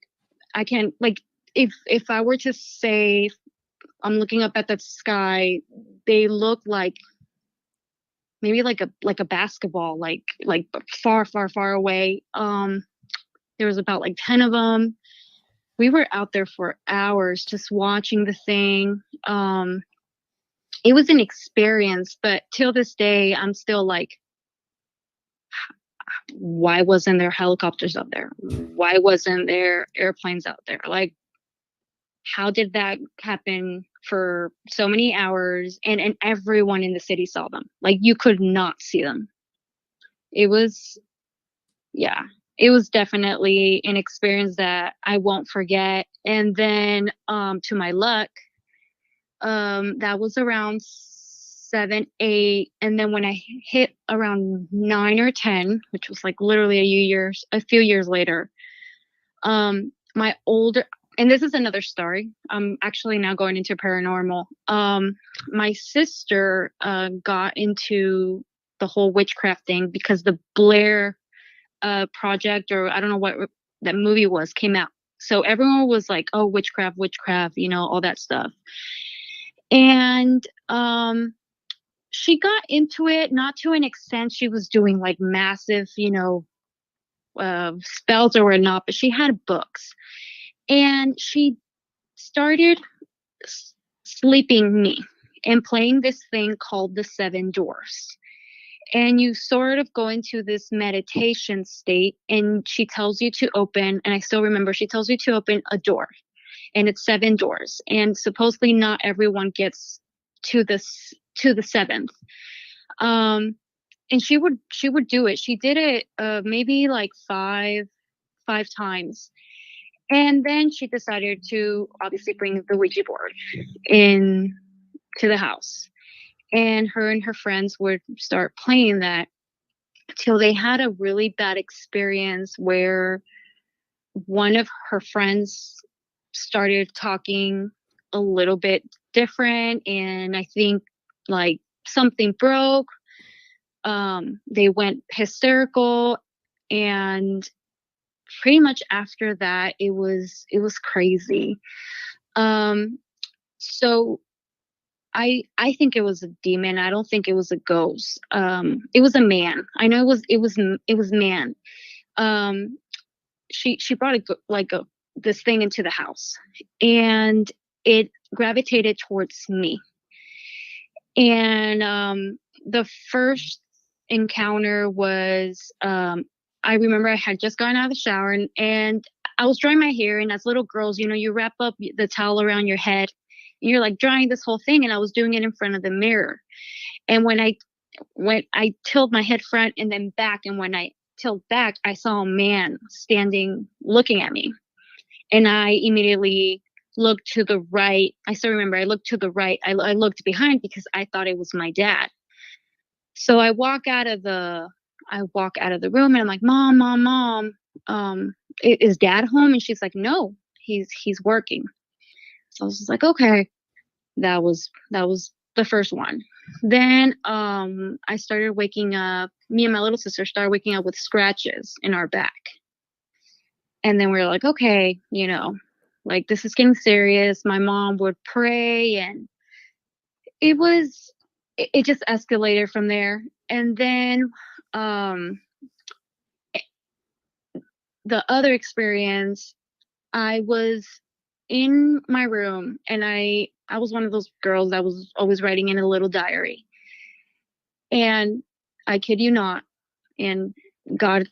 I can't, like, if I were to say I'm looking up at the sky, they look like maybe like a basketball, like far, far, far away. There was about like 10 of them. We were out there for hours just watching the thing. It was an experience, but till this day, I'm still like, why wasn't there helicopters up there? Why wasn't there airplanes out there? Like, how did that happen for so many hours? And everyone in the city saw them. Like, you could not see them. It was, yeah, it was definitely an experience that I won't forget. And then, to my luck, that was around 7, 8, and then when I hit around 9 or 10, which was like literally a few years later, my older, and this is another story. I'm actually now going into paranormal. My sister got into the whole witchcraft thing because the Blair project, or I don't know what that movie was, came out. So everyone was like, "Oh, witchcraft, witchcraft," all that stuff. And she got into it, not to an extent she was doing like massive, spells or whatnot, but she had books. And she started sleeping me and playing this thing called the Seven Doors. And you sort of go into this meditation state, and she tells you to open, and I still remember, she tells you to open a door, and it's 7 doors. And supposedly not everyone gets to the seventh. And she would do it. She did it maybe like five times. And then she decided to obviously bring the Ouija board in to the house. And her friends would start playing that till they had a really bad experience where one of her friends started talking a little bit different. And I think like something broke. They went hysterical, and pretty much after that, it was crazy. So I think it was a demon. I don't think it was a ghost. It was a man. I know it was man. She brought this thing into the house, and it gravitated towards me. And the first encounter was, I remember I had just gotten out of the shower, and I was drying my hair. And as little girls, you wrap up the towel around your head, and you're like drying this whole thing. And I was doing it in front of the mirror. And when I tilted my head front and then back, and when I tilted back, I saw a man standing looking at me. And I immediately looked to the right. I still remember I looked to the right. I looked behind because I thought it was my dad. So I walk out of the room, and I'm like, Mom, is Dad home? And she's like, no, he's working. So I was just like, okay, that was the first one. Then I started waking up. Me and my little sister started waking up with scratches in our back. And then we were like, okay, like this is getting serious. My mom would pray, and it just escalated from there. And then the other experience, I was in my room, and I was one of those girls that was always writing in a little diary. And I kid you not, and God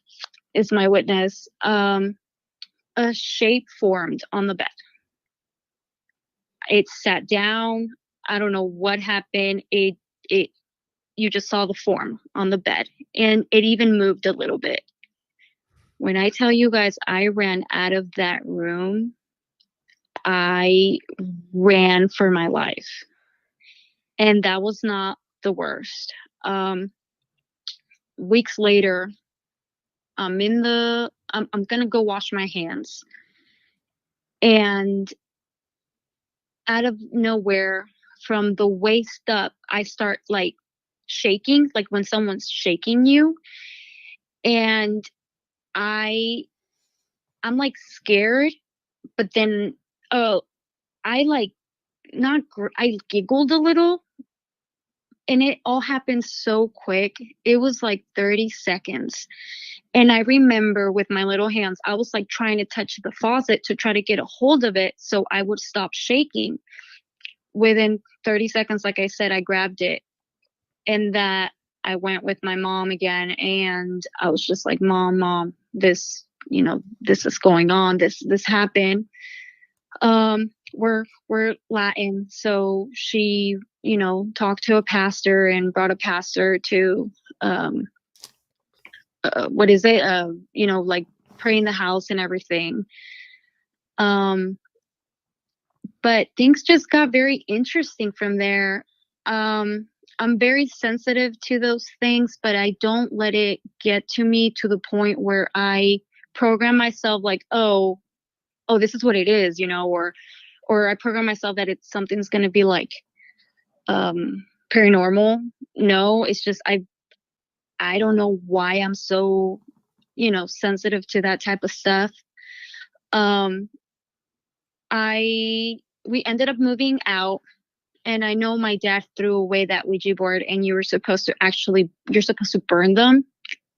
is my witness, a shape formed on the bed. It sat down. I don't know what happened. You just saw the form on the bed, and it even moved a little bit. When I tell you guys, I ran out of that room. I ran for my life. And that was not the worst. Weeks later, I'm going to go wash my hands. And out of nowhere, from the waist up, I start like shaking, like when someone's shaking you. And I'm like scared, but then I like I giggled a little, and it all happened so quick. It was like 30 seconds. And I remember with my little hands, I was like trying to touch the faucet to try to get a hold of it so I would stop shaking. Within 30 seconds, like I said, I grabbed it, and that I went with my mom again, and I was just like, Mom, this, this is going on. This happened. We're Latin, so she, talked to a pastor and brought a pastor to, what is it? Like pray in the house and everything. But things just got very interesting from there. I'm very sensitive to those things, but I don't let it get to me to the point where I program myself like, oh, this is what it is, or I program myself that something's going to be like, paranormal. No, it's just, I don't know why I'm so, sensitive to that type of stuff. We ended up moving out, and I know my dad threw away that Ouija board, and you're supposed to burn them.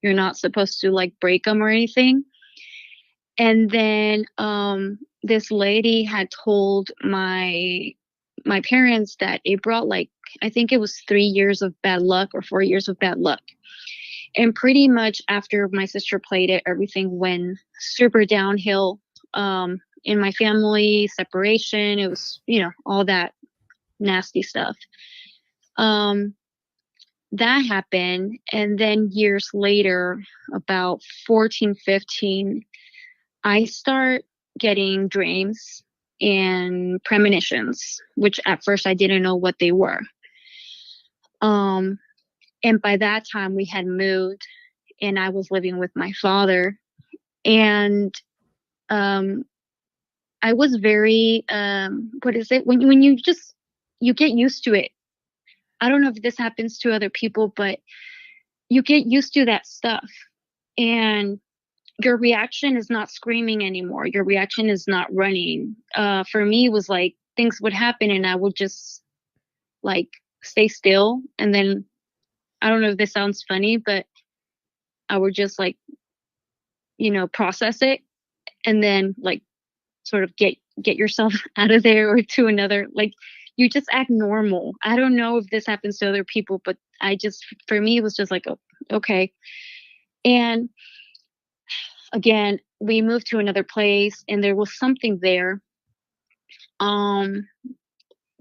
You're not supposed to like break them or anything. And then this lady had told my parents that it brought like, I think it was 3 years of bad luck or 4 years of bad luck. And pretty much after my sister played it, everything went super downhill. In my family, separation, it was, all that nasty stuff. That happened. And then years later, about 14, 15, I start getting dreams and premonitions, which at first I didn't know what they were. And by that time we had moved, and I was living with my father. And I was very, what is it? When you get used to it. I don't know if this happens to other people, but you get used to that stuff, and your reaction is not screaming anymore. Your reaction is not running. For me, it was like things would happen and I would just like stay still. And then I don't know if this sounds funny, but I would just like, process it, and then like sort of get yourself out of there or to another, like you just act normal. I don't know if this happens to other people, but for me, it was just like, oh, okay. And again, we moved to another place, and there was something there.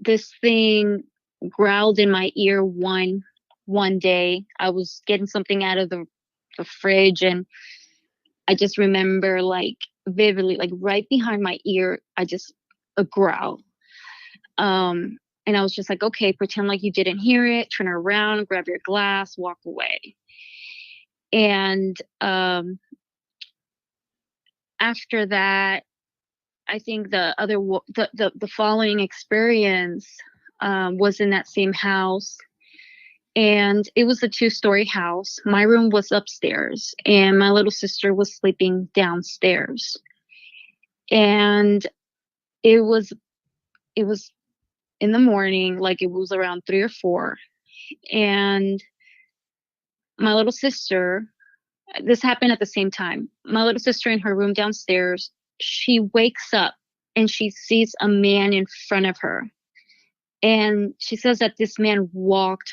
This thing growled in my ear one day. I was getting something out of the fridge, and I just remember like vividly, like right behind my ear, a growl. And I was just like, okay, pretend like you didn't hear it, turn around, grab your glass, walk away. And after that, I think the following experience was in that same house, and it was a 2-story house. My room was upstairs, and my little sister was sleeping downstairs. And it was in the morning, like it was around 3 or 4, and my little sister. This happened at the same time. My little sister in her room downstairs, she wakes up and she sees a man in front of her. And she says that this man walked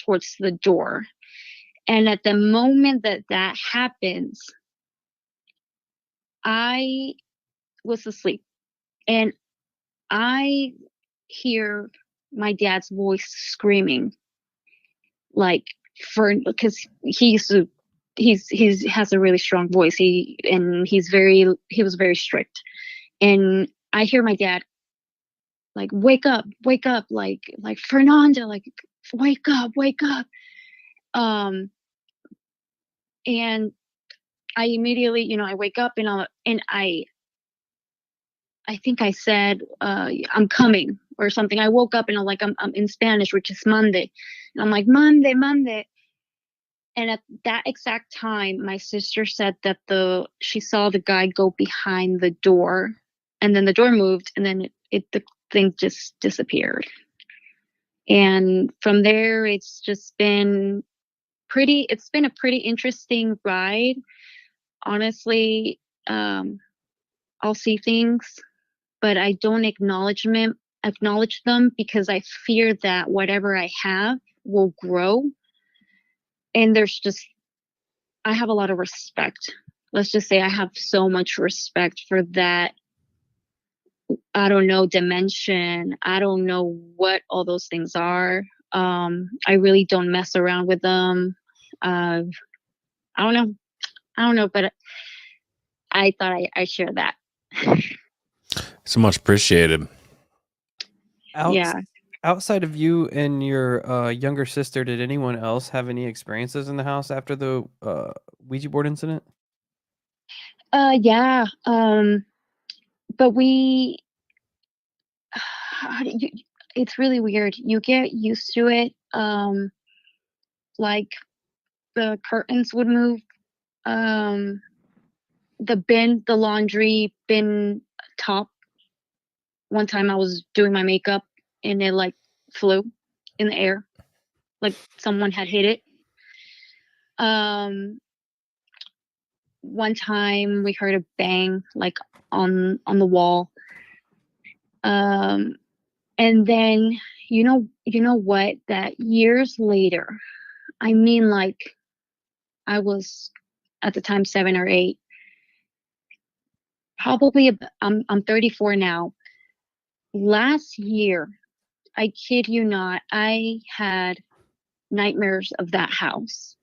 towards the door. And at the moment that happens, I was asleep, and I hear my dad's voice screaming, like, because he has a really strong voice. He was very strict. And I hear my dad like, wake up, like Fernanda, like wake up. And I immediately, I wake up, and I think I said, I'm coming or something. I woke up and I'm in Spanish, which is Monday. And I'm like, Monday. And at that exact time, my sister said that she saw the guy go behind the door, and then the door moved, and then the thing just disappeared. And from there, it's just been it's been a pretty interesting ride. Honestly, I'll see things, but I don't acknowledge them because I fear that whatever I have will grow. And I have a lot of respect. Let's just say I have so much respect for that. I don't know, dimension. I don't know what all those things are. I really don't mess around with them. I don't know, but I thought I shared that. So much appreciated. Yeah. Outside of you and your younger sister, did anyone else have any experiences in the house after the Ouija board incident? Yeah. But it's really weird. You get used to it. Like the curtains would move. The laundry bin top. One time I was doing my makeup and it like flew in the air, like someone had hit it. One time we heard a bang like on the wall. And then you know what? That years later, I mean, like I was at the time 7 or 8. Probably I'm 34 now. Last year, I kid you not, I had nightmares of that house.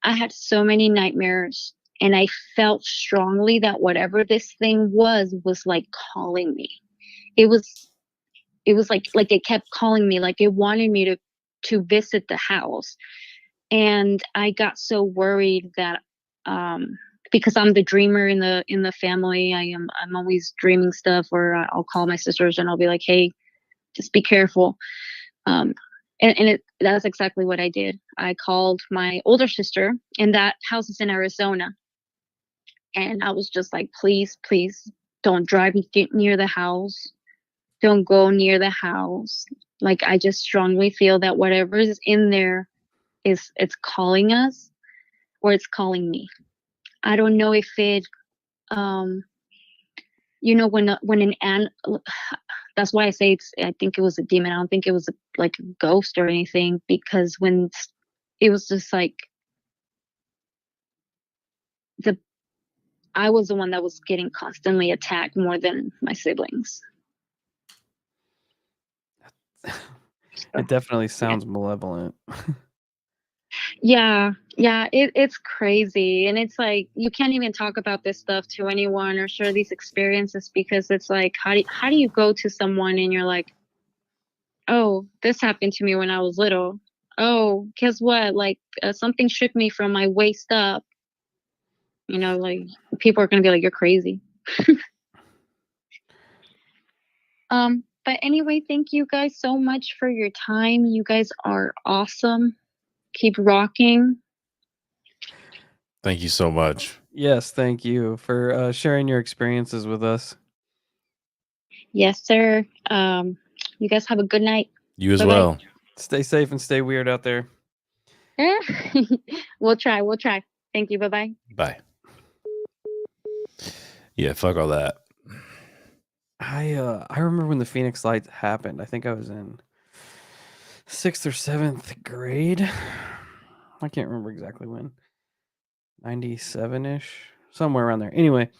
I had so many nightmares, and I felt strongly that whatever this thing was like calling me. It was like it kept calling me, like it wanted me to visit the house. And I got so worried that because I'm the dreamer in the family, I'm always dreaming stuff, or I'll call my sisters and I'll be like, hey, just be careful. And that's exactly what I did. I called my older sister, and that house is in Arizona. And I was just like, please, please don't drive near the house. Don't go near the house. Like, I just strongly feel that whatever is in there it's calling us, or it's calling me. I don't know if it, when that's why I say I think it was a demon. I don't think it was like a ghost or anything, because when it was just like I was the one that was getting constantly attacked more than my siblings. It definitely sounds malevolent. Yeah, it's crazy, and it's like you can't even talk about this stuff to anyone or share these experiences, because it's like how do you go to someone and you're like, oh, this happened to me when I was little. Oh, guess what? Like something shook me from my waist up. Like people are gonna be like, you're crazy. But anyway, thank you guys so much for your time. You guys are awesome. Keep rocking. Thank you so much. Yes, thank you for sharing your experiences with us. Yes, sir. You guys have a good night. You as Bye-bye. well. Stay safe and stay weird out there. We'll try. Thank you. Bye-bye. Bye. Yeah, fuck all that. I remember when the Phoenix Lights happened. I think I was in 6th or 7th grade. I can't remember exactly when. 97-ish, somewhere around there. Anyway,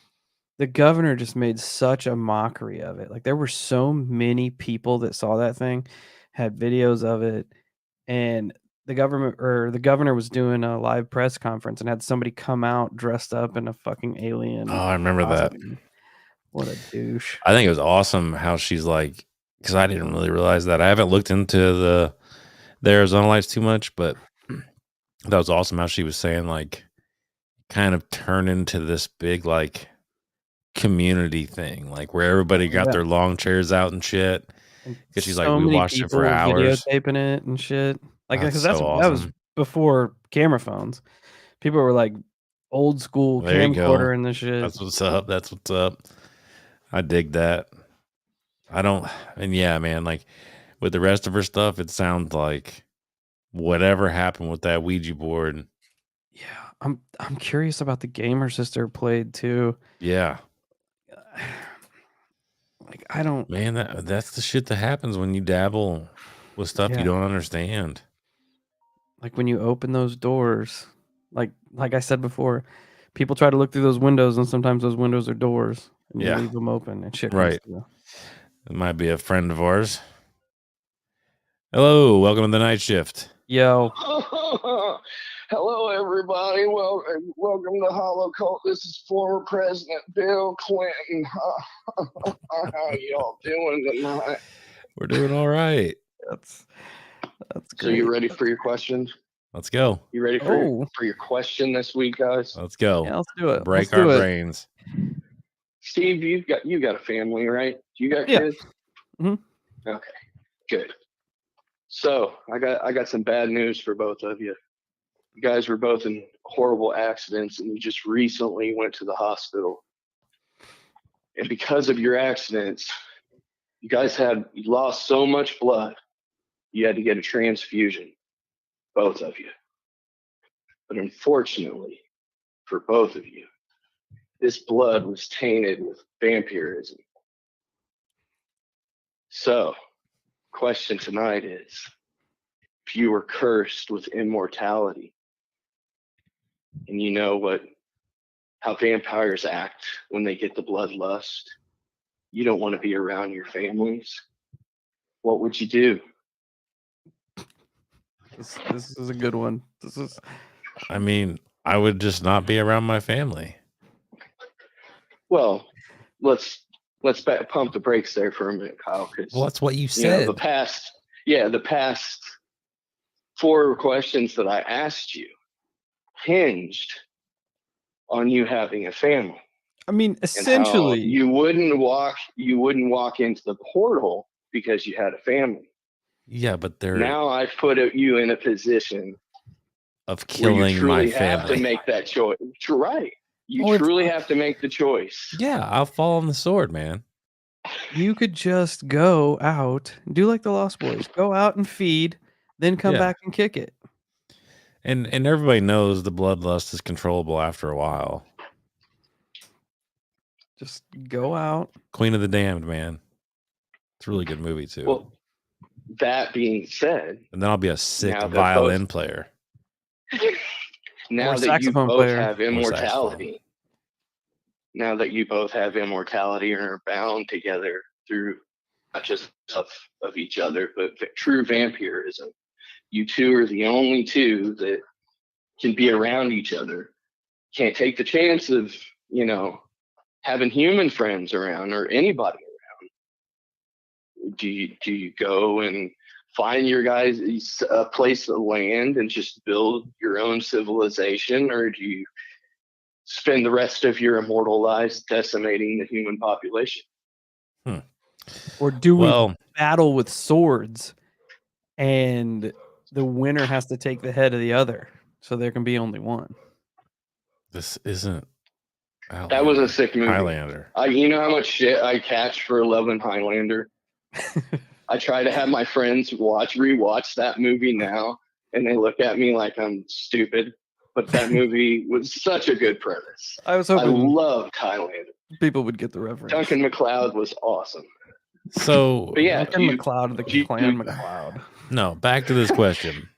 the governor just made such a mockery of it. Like, there were so many people that saw that thing, had videos of it, and the governor was doing a live press conference and had somebody come out dressed up in a fucking alien. Oh, I remember that. What a douche. I think it was awesome how she's like, because I didn't really realize that. I haven't looked into the Arizona lights too much, but that was awesome how she was saying, like, kind of turn into this big, like, community thing, like where everybody got their long chairs out and shit. Because she's like, we watched it for hours, videotaping it and shit. Like, because so awesome. before camera phones. People were like old school There you go. camcorder and this shit. That's what's up. That's what's up. I dig that. And yeah, man, like with the rest of her stuff, it sounds like whatever happened with that Ouija board. Yeah, I'm curious about the game her sister played too. Yeah. Like I don't, Man, that's the shit that happens when you dabble with stuff Yeah. you don't understand. like when you open those doors, like I said before, people try to look through those windows, and sometimes those windows are doors, and you Yeah. leave them open, and shit Right. comes through. It might be a friend of ours. Hello, welcome to the night shift. Yo, Hello, everybody. Welcome to Holocult. This is former President Bill Clinton. How y'all doing tonight? We're doing all right. that's great. So you ready for your question? Let's go. You ready for your question this week, guys? Let's go. Yeah, let's do it. Break Let's do our it. brains. Steve, you got a family, right? You got Yeah. kids? Mhm. Okay, good. So I got some bad news for both of you. You guys were both in horrible accidents, and you just recently went to the hospital. And because of your accidents, you lost so much blood, you had to get a transfusion, both of you. But unfortunately, for both of you, this blood was tainted with vampirism. So, question tonight is, if you were cursed with immortality, and you know how vampires act when they get the bloodlust, you don't want to be around your families, what would you do? This is a good one. I mean, I would just not be around my family. Well, let's pump the brakes there for a minute, Kyle, because Well, that's what you said. the past 4 questions that I asked you hinged on you having a family. I mean, And how essentially, you wouldn't walk into the portal because you had a family. Yeah, but they're Now I've put you in a position of where you killing my truly have to family. make that choice. Right. You Well, truly have to make the choice. Yeah, I'll fall on the sword, man. you could just go out, do like the Lost Boys, go out and feed, then come Yeah. back and kick it. And everybody knows the bloodlust is controllable after a while. Just go out. Queen of the Damned, man. It's a really good movie too. Well, that being said, and then I'll be a sick now that violin player. now Or that you saxophone both player. have Or saxophone. immortality, now that you both have immortality and are bound together through not just of each other, but true vampirism, you two are the only two that can be around each other. Can't take the chance of, having human friends around or anybody around. Do you go and find your guys a place of land and just build your own civilization, or do you spend the rest of your immortal lives decimating the human population? Or do we Well, battle with swords and the winner has to take the head of the other, so there can be only one? this isn't Outlander. That was a sick movie. Highlander. You know how much shit I catch for loving Highlander? I try to have my friends rewatch that movie now, and they look at me like I'm stupid. But that movie was such a good premise. I was I hoping loved Highlander. people would get the reference. Duncan MacLeod was awesome. So, But yeah, Duncan MacLeod of the Clan MacLeod. no, back to this question.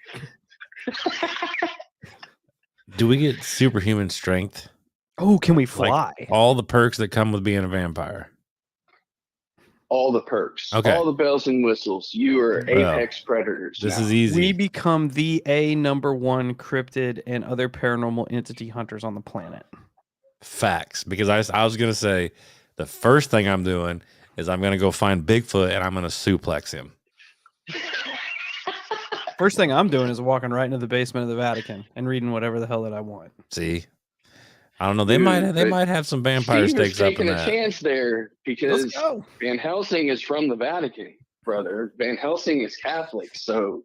Do we get superhuman strength? Oh, can we fly? Like all the perks that come with being a vampire. All the perks, Okay. all the bells and whistles. You are apex predators. This now. is easy. We become the #1 cryptid and other paranormal entity hunters on the planet. Facts. Because I was going to say the first thing I'm doing is I'm going to go find Bigfoot and I'm going to suplex him. First thing I'm doing is walking right into the basement of the Vatican and reading whatever the hell that I want. See? I don't know. They might have some vampire Steve stakes is up taking in a that. chance there because Let's go. Van Helsing is from the Vatican, brother. Van Helsing is Catholic, so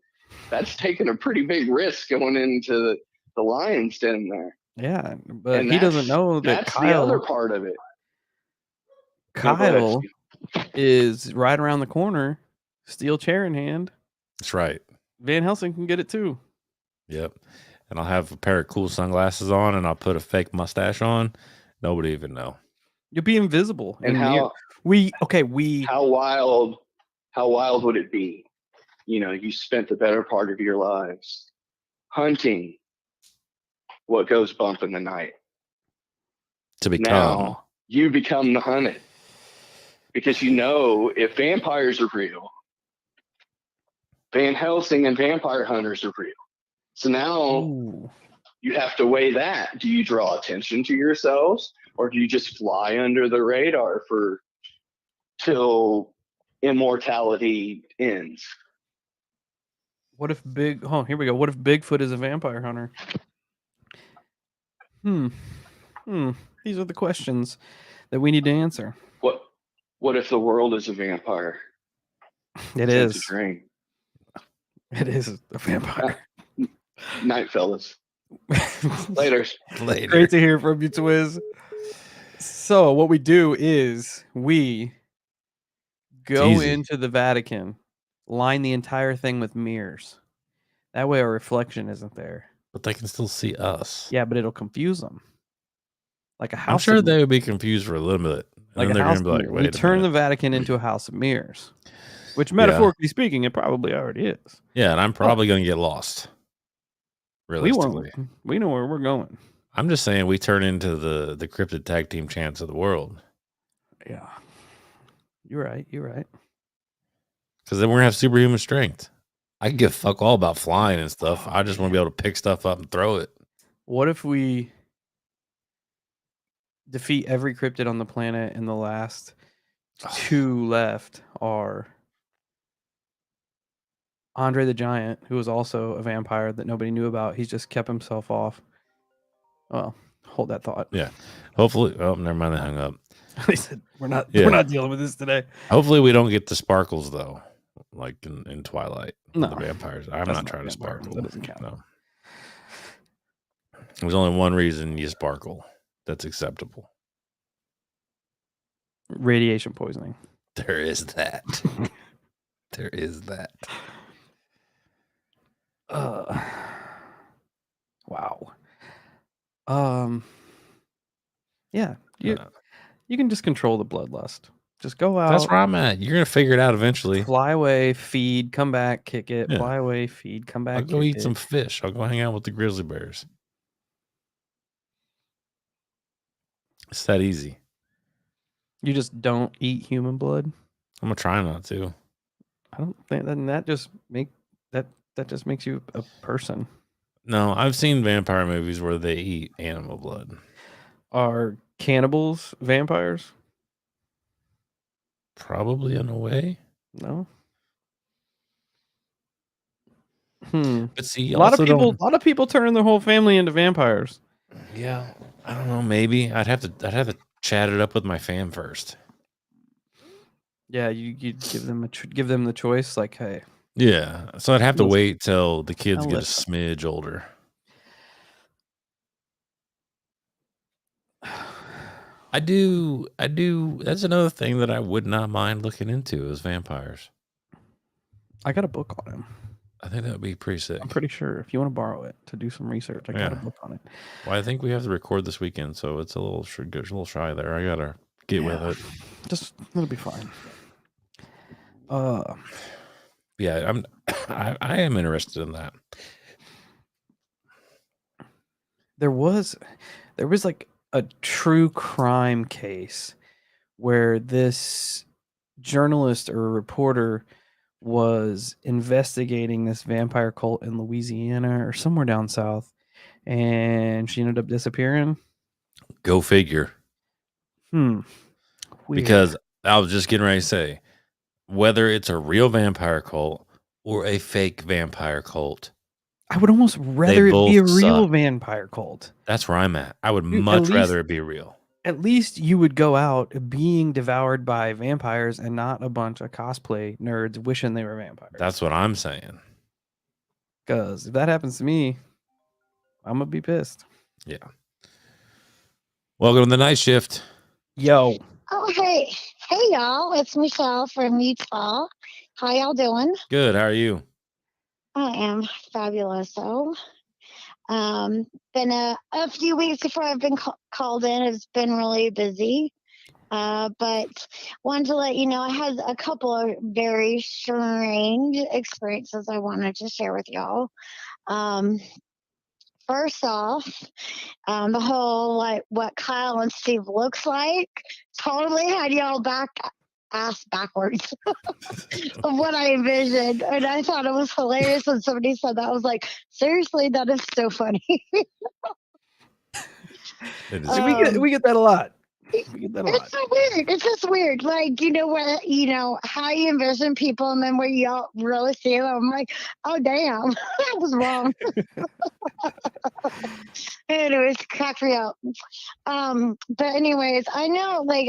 that's taking a pretty big risk going into the lion's den there. Yeah, but And he doesn't know that that's the other Kyle part of it. No, go ahead, Kyle Steve. is right around the corner, steel chair in hand. That's right. Van Helsing can get it too. Yep. And I'll have a pair of cool sunglasses on, and I'll put a fake mustache on. Nobody even know. You'll be invisible. And how wild would it be? You know, you spent the better part of your lives hunting what goes bump in the night. To become. Now you become the hunted. Because you know, if vampires are real, Van Helsing and vampire hunters are real. So now you have to weigh that. Do you draw attention to yourselves, or do you just fly under the radar till immortality ends? What if here we go. What if Bigfoot is a vampire hunter? These are the questions that we need to answer. What if the world is a vampire? It It's is. a dream. It is a vampire. Night, fellas. Later. Great to hear from you, Twiz. So what we do is we go into the Vatican, line the entire thing with mirrors. That way our reflection isn't there. But they can still see us. Yeah, but it'll confuse them. Like a house. I'm sure they would be confused for a little bit. Like and a they're house. gonna be like, We wait turn a the minute. Vatican into a house of mirrors, which metaphorically speaking, it probably already is. Yeah, and I'm probably gonna get lost. Realistically. We won't. We know where we're going. I'm just saying we turn into the cryptid tag team chants of the world. Yeah. You're right. Because then we're gonna have superhuman strength. I can give a fuck all about flying and stuff. I just want to be able to pick stuff up and throw it. What if we defeat every cryptid on the planet and the last two left are Andre the Giant, who was also a vampire that nobody knew about. He's just kept himself off. Well, hold that thought. Yeah. Hopefully. Oh, never mind. I hung up. They said we're not dealing with this today. Hopefully we don't get the sparkles though, like in Twilight. No, the vampires. I'm not trying to sparkle. That doesn't count. No. There's only one reason you sparkle. That's acceptable. Radiation poisoning. There is that. There is that. Wow. Yeah. You can just control the bloodlust. Just go out. That's where I'm at. You're gonna figure it out eventually. Fly away, feed, come back, kick it. Yeah. Fly away, feed, come back. I'll go eat some fish. I'll go hang out with the grizzly bears. It's that easy. You just don't eat human blood. I'm gonna try not to. I don't think that just makes you a person. No, I've seen vampire movies where they eat animal blood. Are cannibals vampires? Probably in a way. No. But see, a lot of people turn their whole family into vampires. Yeah, I don't know. Maybe I'd have to chat it up with my fam first. Yeah, you give them the choice. Like, hey. Yeah, so I'd have to wait till the kids get a smidge older. I do. That's another thing that I would not mind looking into is vampires. I got a book on him. I think that would be pretty sick. I'm pretty sure. If you want to borrow it to do some research, I got a book on it. Well, I think we have to record this weekend, so it's a little shy there. I gotta get with it. Just it'll be fine. Yeah, I am interested in that. There was like a true crime case where this journalist or reporter was investigating this vampire cult in Louisiana or somewhere down south, and she ended up disappearing. Go figure. Weird. Because I was just getting ready to say, whether it's a real vampire cult or a fake vampire cult, I would almost rather it be a real vampire cult. That's where I'm at. I would much rather it be real. At least you would go out being devoured by vampires and not a bunch of cosplay nerds wishing they were vampires. That's what I'm saying. Because if that happens to me, I'm going to be pissed. Yeah. Welcome to the night shift. Yo. Oh, hey. Hey, y'all. It's Michelle from Utah. How y'all doing? Good. How are you? I am fabulous. Been a few weeks before I've been called in. It's been really busy. But wanted to let you know I had a couple of very strange experiences I wanted to share with y'all. First off, the whole like what Kyle and Steve looks like totally had y'all ass backwards of what I envisioned, and I thought it was hilarious when somebody said that. I was like, seriously, that is so funny. It is. We get that a lot. We get that a lot. It's so weird. It's just weird. Like, how you envision people, and then when y'all really see them, I'm like, oh, damn, that was wrong. Anyways, crack me up. But anyways, I know, like,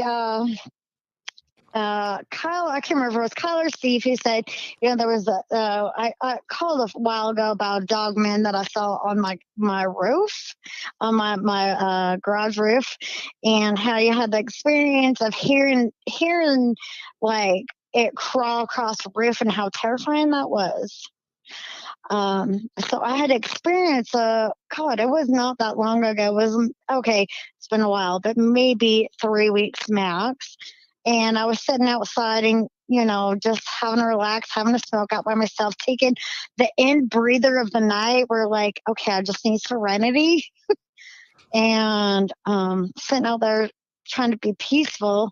Kyle, I can't remember if it was Kyle or Steve who said, there was I called a while ago about a Dogman that I saw on my roof, on my garage roof, and how you had the experience of hearing like it crawl across the roof and how terrifying that was. So I had experienced God, it was not that long ago. It was okay, it's been a while, but maybe 3 weeks max. And I was sitting outside and, just having a relax, having a smoke out by myself, taking the in breather of the night. We're like, okay, I just need serenity. And sitting out there trying to be peaceful.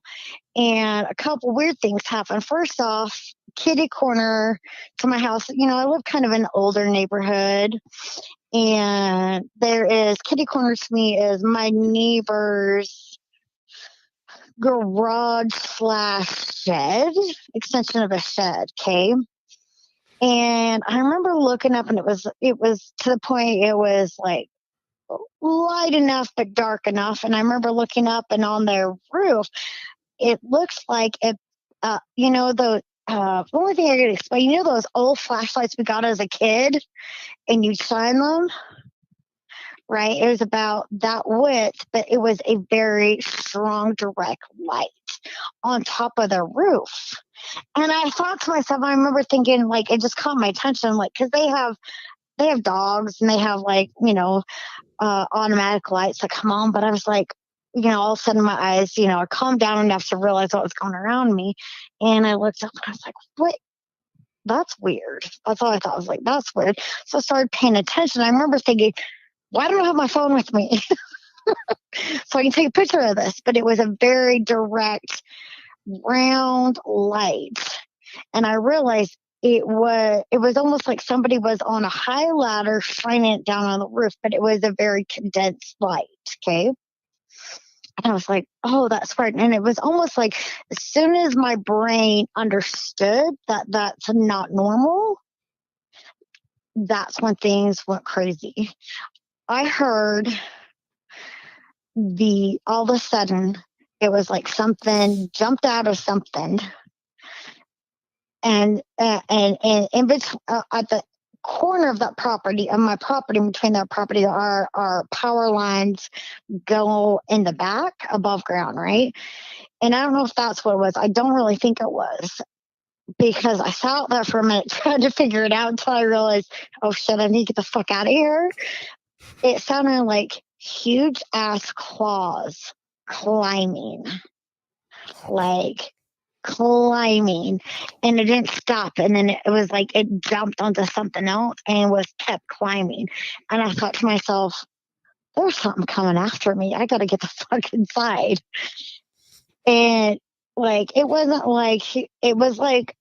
And a couple weird things happened. First off, kitty corner to my house. I live kind of in an older neighborhood. And there is kitty corner to me is my neighbor's garage / shed, extension of a shed. Okay. And I remember looking up, and it was to the point it was like light enough but dark enough. And I remember looking up, and on their roof, it looks like it. The only thing I could explain, those old flashlights we got as a kid, and you'd shine them. Right, it was about that width, but it was a very strong direct light on top of the roof. And I thought to myself, I remember thinking, like, it just caught my attention, like, because they have dogs, and they have, like, automatic lights that come on. But I was like, all of a sudden my eyes, I calmed down enough to realize what was going around me. And I looked up, and I was like, what? That's weird. That's all I thought. I was like, that's weird. So I started paying attention. I remember thinking, why don't I have my phone with me? So I can take a picture of this. But it was a very direct, round light. And I realized it was almost like somebody was on a high ladder shining it down on the roof, but it was a very condensed light. Okay. And I was like, oh, that's weird. And it was almost like as soon as my brain understood that that's not normal, that's when things went crazy. I heard all of a sudden, it was like something jumped out of something. And in between, at the corner of that property, of my property, between that property, our power lines go in the back above ground, right? And I don't know if that's what it was. I don't really think it was, because I sat out there for a minute trying to figure it out until I realized, oh shit, I need to get the fuck out of here. It sounded like huge ass claws climbing, and it didn't stop. And then it was like it jumped onto something else and kept climbing. And I thought to myself, there's something coming after me. I got to get the fuck inside. And like, it wasn't like, it was like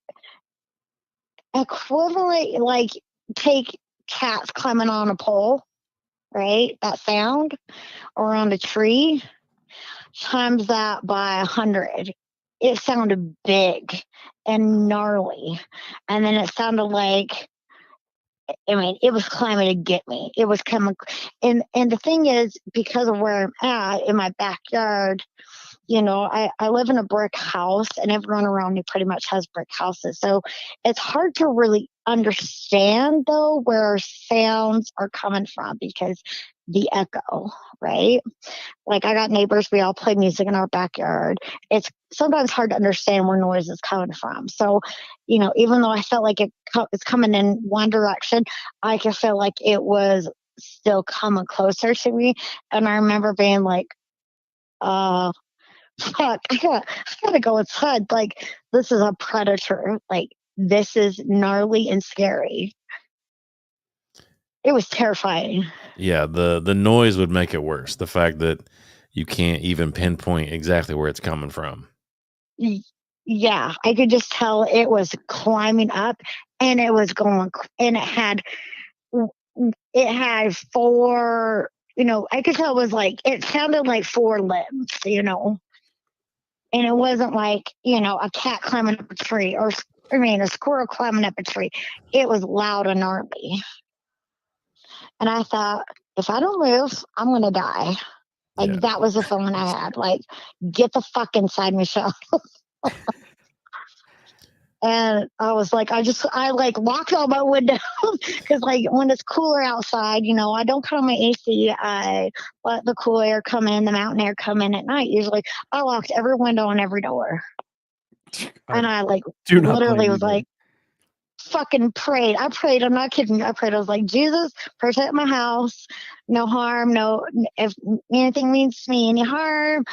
equivalent, like take cats climbing on a pole, right? That sound, or on a tree, times that by 100. It sounded big and gnarly. And then it sounded like, it was climbing to get me. It was coming. And the thing is, because of where I'm at in my backyard, I live in a brick house, and everyone around me pretty much has brick houses. So it's hard to really understand though where sounds are coming from because the echo, right? Like I got neighbors, we all play music in our backyard. It's sometimes hard to understand where noise is coming from. So, even though I felt like it's coming in one direction, I could feel like it was still coming closer to me. And I remember being like, fuck, I gotta go inside. Like, this is a predator. Like, this is gnarly and scary. It was terrifying. Yeah, the noise would make it worse. The fact that you can't even pinpoint exactly where it's coming from. Yeah, I could just tell it was climbing up, and it was going, and it had four. I could tell it was like it sounded like four limbs. And it wasn't like a cat climbing up a tree or a squirrel climbing up a tree. It was loud and gnarly. And I thought, if I don't move, I'm going to die. Like, Yeah. that was the feeling I had. Like, get the fuck inside, Michelle. And I was like, I like locked all my windows because like when it's cooler outside, I don't cut on my AC. I let the cool air come in, the mountain air come in at night. Usually I locked every window and every door. And I like literally was like, fucking prayed. I prayed. I'm not kidding. I prayed. I was like, Jesus, protect my house. No harm. No, if anything means me any harm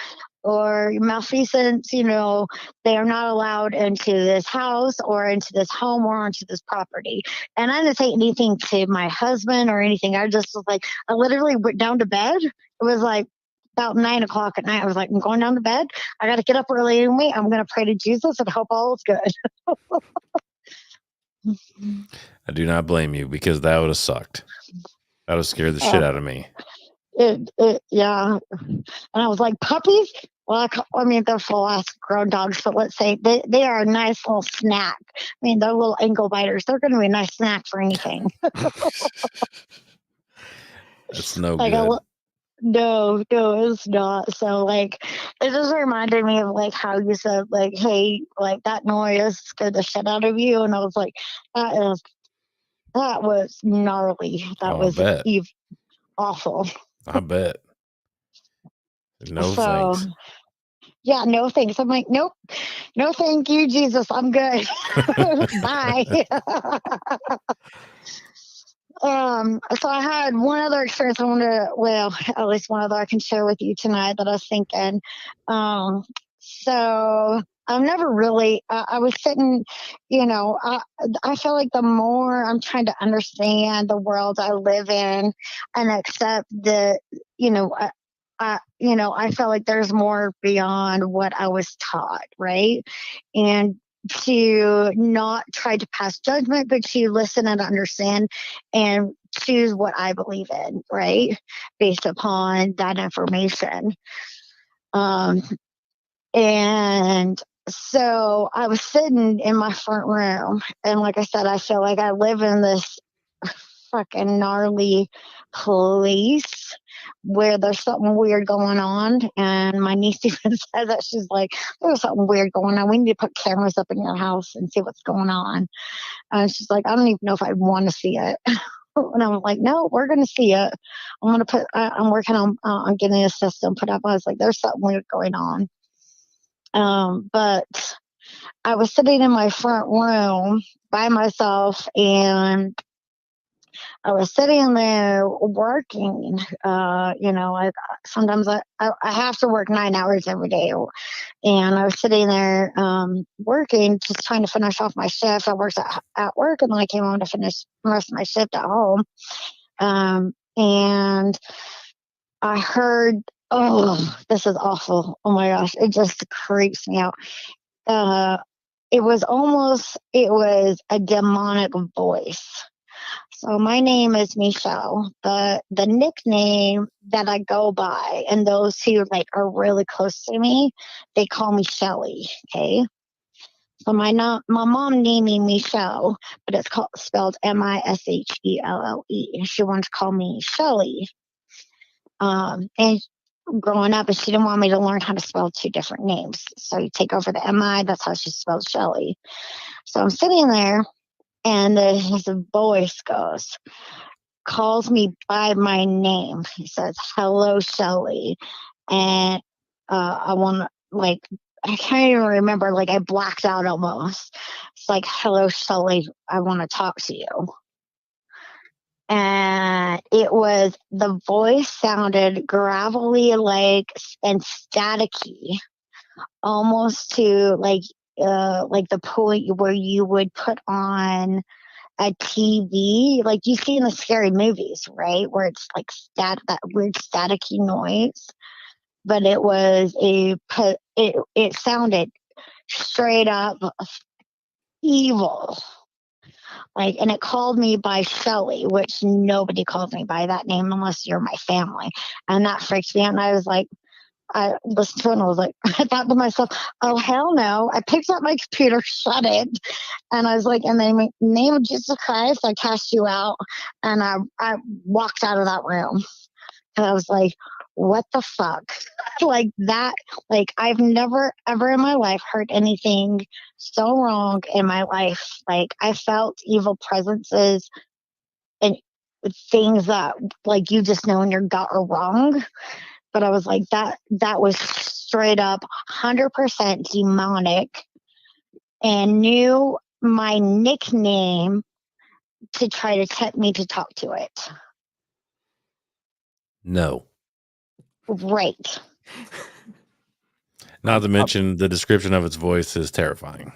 or malfeasance, they are not allowed into this house or into this home or onto this property. And I didn't say anything to my husband or anything. I just was like, I literally went down to bed. It was like about 9 o'clock at night. I was like, I'm going down to bed. I got to get up early anyway. I'm going to pray to Jesus and hope all is good. I do not blame you because that would have sucked. That would have scared the shit out of me. Yeah. And I was like, puppies? Well, they're full ass grown dogs, but let's say they are a nice little snack. They're little ankle biters. They're going to be a nice snack for anything. That's no like good. No, it's not. So, like, it just reminded me of, like, how you said, like, hey, like, that noise scared the shit out of you. And I was like, that was gnarly. That was awful. I bet. No So, thanks. Yeah, no thanks. I'm like, nope. No thank you, Jesus. I'm good. Bye. So I had one other experience at least one other I can share with you tonight that I was thinking. So I've never really, I was sitting, I feel like the more I'm trying to understand the world I live in and accept I felt like there's more beyond what I was taught, right? And to not try to pass judgment, but to listen and understand and choose what I believe in, right? Based upon that information. And so I was sitting in my front room, and like I said, I feel like I live in this fucking gnarly place where there's something weird going on. And my niece even says that she's like, there's something weird going on. We need to put cameras up in your house and see what's going on. And she's like, I don't even know if I want to see it. And I was like, no, we're going to see it. I'm working on getting a system put up. I was like, there's something weird going on. But I was sitting in my front room by myself, and I was sitting there working. Sometimes I have to work 9 hours every day, and I was sitting there working, just trying to finish off my shift. I worked at work, and then I came home to finish the rest of my shift at home. And I heard, oh, this is awful. Oh my gosh, it just creeps me out. It was a demonic voice. So my name is Michelle. The nickname that I go by, and those who are really close to me, they call me Shelly. Okay. So my mom named me Michelle, but it's spelled Mishelle. She wanted to call me Shelly. And growing up, she didn't want me to learn how to spell two different names. So you take over the MI, that's how she spelled Shelly. So I'm sitting there, and his voice calls me by my name. He says, "Hello, Shelly," and I want to like. I can't even remember. Like I blacked out almost. It's like, "Hello, Shelly. I want to talk to you." And the voice sounded gravelly, like and staticky, almost to like the point where you would put on a TV, like you see in the scary movies, right? Where it's like that weird staticky noise. But it sounded straight up evil. Like, and it called me by Shelly, which nobody calls me by that name unless you're my family. And that freaked me out. And I was like, I listened to it and I was like, I thought to myself, oh, hell no. I picked up my computer, shut it. And I was like, in the name of Jesus Christ, I cast you out. And I walked out of that room. And I was like, what the fuck? Like that, like I've never ever in my life heard anything so wrong in my life. Like I felt evil presences and things that like you just know in your gut are wrong. But I was like, that was straight up 100% demonic and knew my nickname to try to tempt me to talk to it. No. Right. Not to mention the description of its voice is terrifying.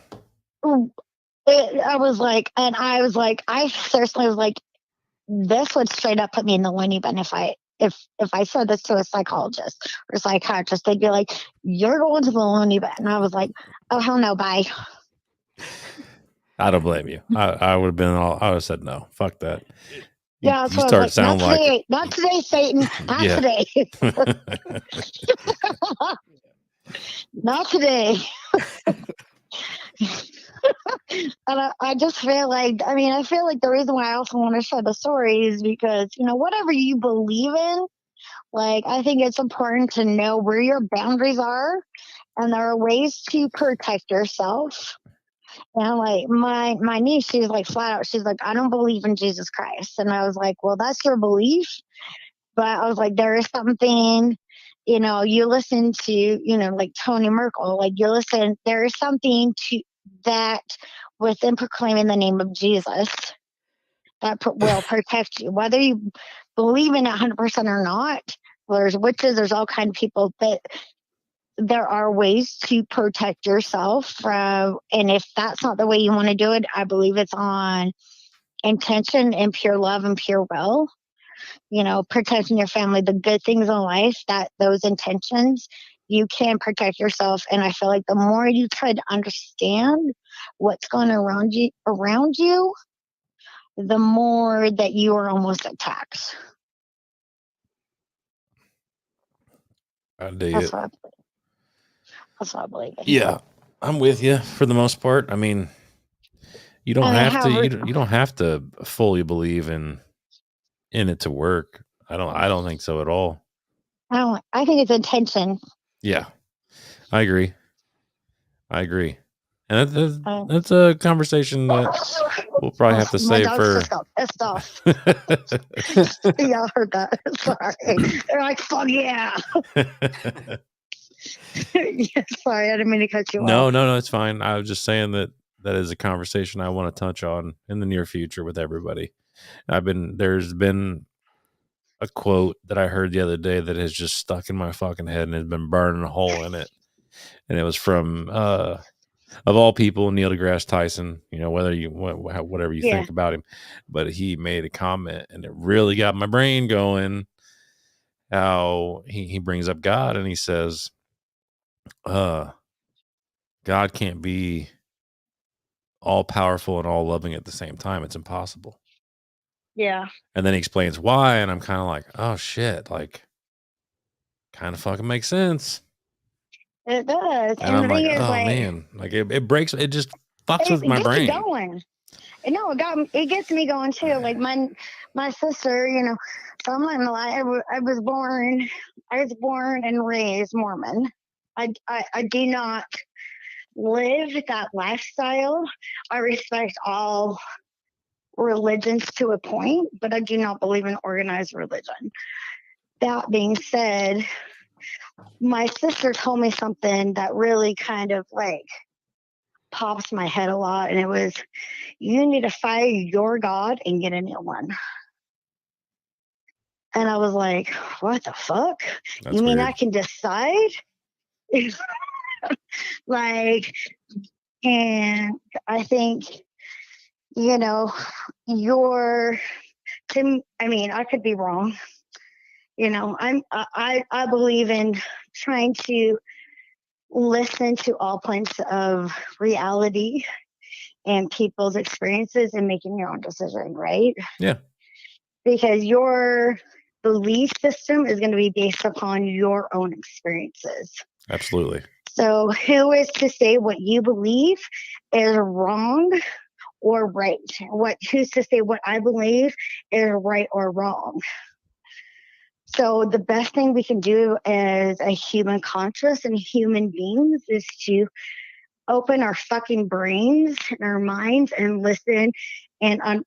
I was like, I seriously was like, this would straight up put me in the loony bin if I said this to a psychologist or psychiatrist. They'd be like, you're going to the loony bin. And I was like, oh, hell no, bye. I don't blame you. I would have been I would have said no. Fuck that. Yeah, that's you what I start was like, sounding like not today, Satan. Not Yeah. today. Not today. And I just feel like, I feel like the reason why I also want to share the story is because, whatever you believe in, like, I think it's important to know where your boundaries are. And there are ways to protect yourself. And like my niece, she's like flat out, she's like, I don't believe in Jesus Christ. And I was like, well, that's your belief. But I was like, there is something, you listen to, like Tony Merkel, like there is something to that within proclaiming the name of Jesus that will protect you, whether you believe in it 100% or not. There's witches, there's all kinds of people, but there are ways to protect yourself from, and if that's not the way you want to do it, I believe it's on intention and pure love and pure will. Protecting your family, the good things in life, that those intentions, you can protect yourself. And I feel like the more you try to understand what's going around you, the more that you are almost attacked. I dig That's it. what I believe in. Yeah, I'm with you for the most part. I mean, you don't have to. You don't have to fully believe in it to work. I don't think so at all. I think it's intention. Yeah, I agree. And that's a conversation that we'll probably have to save my for. Just got pissed off. Yeah, I heard that. Sorry. They're like, fuck yeah. Yeah, sorry, I didn't mean to cut you off. No, it's fine. I was just saying that is a conversation I want to touch on in the near future with everybody. There's been a quote that I heard the other day that has just stuck in my fucking head and has been burning a hole in it. And it was from, of all people, Neil deGrasse Tyson, whatever you think about him, but he made a comment and it really got my brain going. How he brings up God and he says, God can't be all powerful and all loving at the same time. It's impossible. Yeah. And then he explains why. And I'm kind of like, oh shit, like kind of fucking makes sense. It does. And I'm like, oh man, like it breaks, it just fucks with my brain. Going. No, it gets me going too. Like my sister, so I'm not gonna lie, I was born and raised Mormon. I do not live that lifestyle. I respect all religions to a point, but I do not believe in organized religion. That being said, my sister told me something that really kind of like pops my head a lot, and it was, you need to fire your God and get a new one. And I was like, what the fuck? That's You mean weird. I can decide? Like, and I think, you know, I mean, I could be wrong. You know, I believe in trying to listen to all points of reality and people's experiences and making your own decision, right? Yeah. Because your belief system is going to be based upon your own experiences. Absolutely. So who is to say what you believe is wrong or right? Who's to say what I believe is right or wrong? So the best thing we can do as a human conscious and human beings is to open our fucking brains and our minds and listen and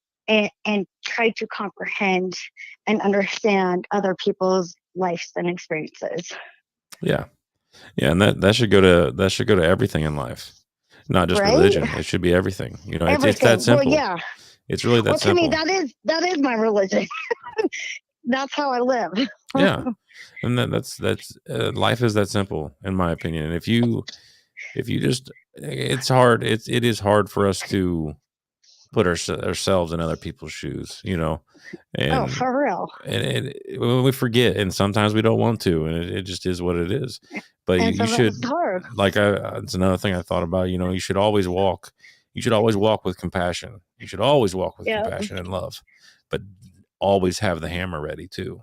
try to comprehend and understand other people's lives and experiences. Yeah. Yeah, and that should go to everything in life. Not just Right? religion. It should be everything. You know, it's that Everything. simple. Well, yeah. It's really that Well, to simple. me, that is my religion. That's how I live. Yeah. And that's life is that simple, in my opinion. And if you just, it's hard. It is hard for us to put ourselves in other people's shoes, you know. And Oh, for real. and we forget, and sometimes we don't want to, and it just is what it is. But And you should, it's hard. like, it's another thing I thought about. You know, you should always walk with compassion. You should always walk with compassion and love, but always have the hammer ready too.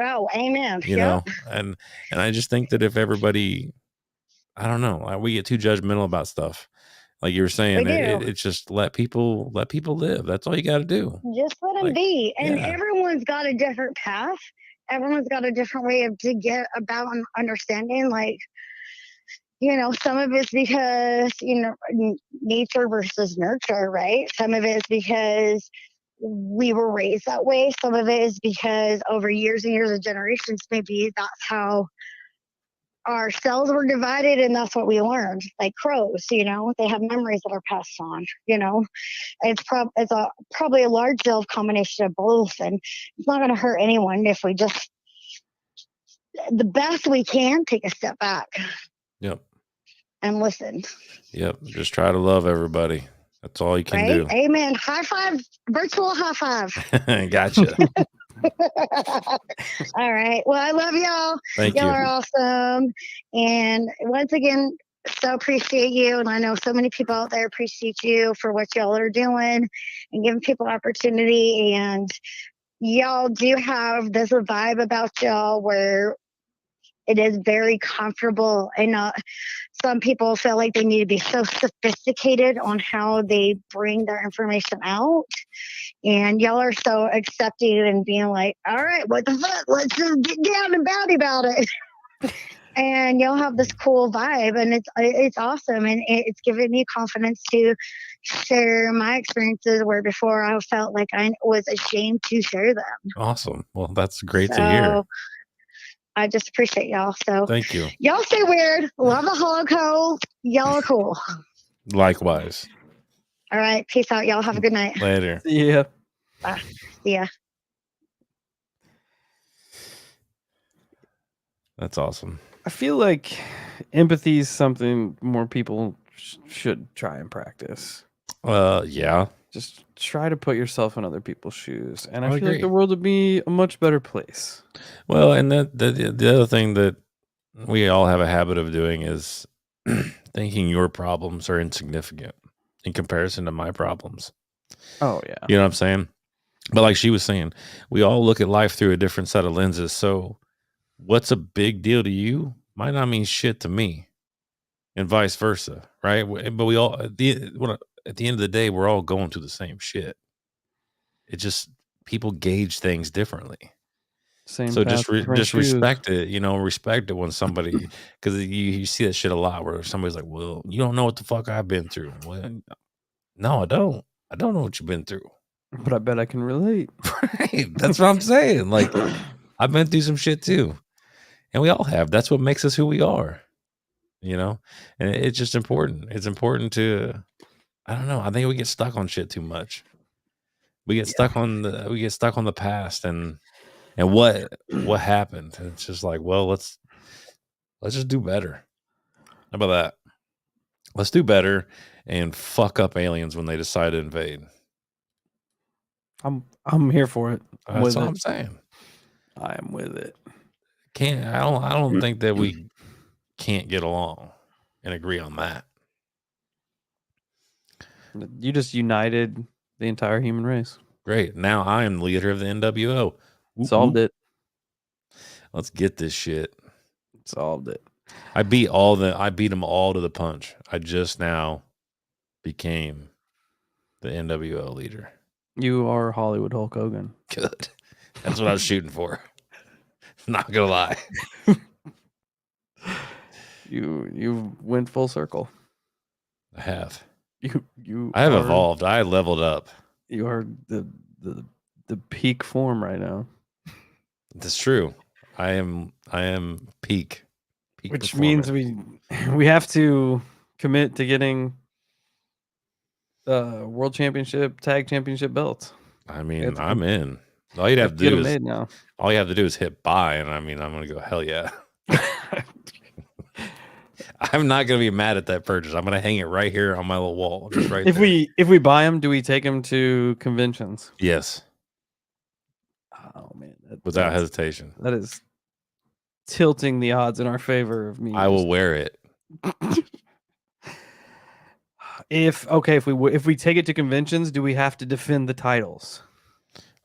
Oh, amen. You know, and I just think that if everybody, I don't know, we get too judgmental about stuff. Like you were saying, it's just let people live. That's all you got to do. Just let them be. And everyone's got a different path. Everyone's got a different way to get about understanding. Like, you know, some of it's because, you know, nature versus nurture, right? Some of it is because we were raised that way. Some of it is because over years and years of generations, maybe that's how our cells were divided and that's what we learned. Like crows, you know, they have memories that are passed on, you know. It's probably a large deal combination of both, and it's not going to hurt anyone if we just, the best we can, take a step back. Yep. And listen. Yep. Just try to love everybody. That's all you can do. Amen. High five, virtual high five. Gotcha. All right. Well, I love y'all. Thank you. Y'all are awesome. And once again, so appreciate you. And I know so many people out there appreciate you for what y'all are doing and giving people opportunity. And y'all do have this vibe about y'all where it is very comfortable, and some people feel like they need to be so sophisticated on how they bring their information out. And y'all are so accepting and being like, all right, what the fuck? Let's just get down and bowdy about it. And y'all have this cool vibe, and it's awesome. And it's given me confidence to share my experiences where before I felt like I was ashamed to share them. Awesome. Well, that's great to hear. I just appreciate y'all. So thank you. Y'all stay weird. Love the holocaust. Y'all are cool. Likewise. All right. Peace out. Y'all have a good night. Later. See ya. Bye. See ya. That's awesome. I feel like empathy is something more people should try and practice. Yeah. Just try to put yourself in other people's shoes, and I feel agree. like the world would be a much better place. Well, and the other thing that we all have a habit of doing is thinking your problems are insignificant in comparison to my problems. Oh yeah. You know what I'm saying? But like she was saying, we all look at life through a different set of lenses. So what's a big deal to you might not mean shit to me, and vice versa, right? But we all, at the end of the day, we're all going through the same shit. It just, people gauge things differently. So just respect it, you know, respect it when somebody, because you see that shit a lot where somebody's like, well, you don't know what the fuck I've been through. Well, no, I don't know what you've been through. But I bet I can relate. Right. That's what I'm saying. Like, I've been through some shit too. And we all have. That's what makes us who we are. You know? And it's just important. It's important to, I don't know. I think we get stuck on shit too much. We get stuck on the past and what happened. And it's just like, well, let's just do better. How about that? Let's do better and fuck up aliens when they decide to invade. I'm here for it. That's all I'm saying. I am with it. I don't think that we can't get along and agree on that. You just united the entire human race. Great. Now I am the leader of the NWO. Solved it. Let's get this shit. Solved it. I beat them all to the punch. I just now became the NWO leader. You are Hollywood Hulk Hogan. Good. That's what I was shooting for. Not gonna lie. You went full circle. I have. I have evolved. I leveled up. You are the peak form right now. That's true. I am peak Which means we have to commit to getting world championship, tag championship belts. I mean, I'm in. All you'd have to do is now. All you have to do is hit buy, and I mean, I'm gonna go hell yeah. I'm not gonna be mad at that purchase. I'm gonna hang it right here on my little wall, just right if there. If we buy them, do we take them to conventions? Yes. Oh man, without hesitation. That is tilting the odds in our favor of me. I will wear it. If we take it to conventions, do we have to defend the titles?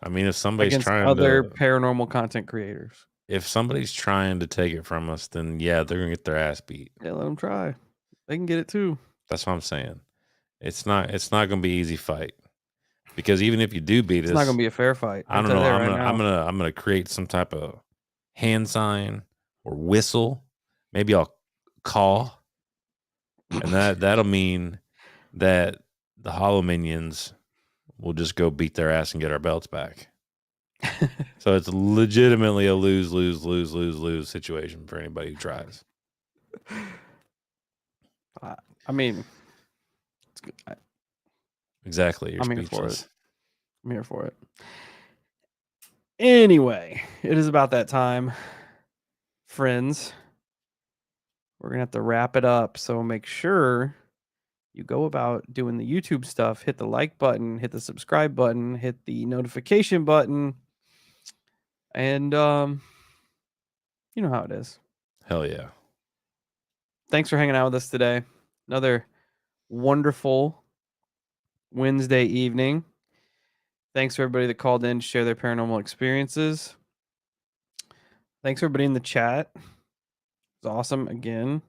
I mean, if somebody's against trying other to paranormal content creators, if somebody's trying to take it from us, then yeah, they're gonna get their ass beat. Yeah, let them try. They can get it too. That's what I'm saying. It's not gonna be an easy fight, because even if you do beat us, it's not gonna be a fair fight. I don't know. I'm gonna create some type of hand sign or whistle. Maybe I'll caw, and that'll mean that the Hollow Minions will just go beat their ass and get our belts back. So it's legitimately a lose situation for anybody who tries. I mean, it's good. Exactly. I'm here for it. I'm here for it. Anyway, it is about that time, friends. We're gonna have to wrap it up. So make sure you go about doing the YouTube stuff. Hit the like button, hit the subscribe button, hit the notification button, and you know how it is. Hell yeah. Thanks for hanging out with us today. Another wonderful Wednesday evening. Thanks for everybody that called in to share their paranormal experiences. Thanks everybody in the chat. It's awesome again.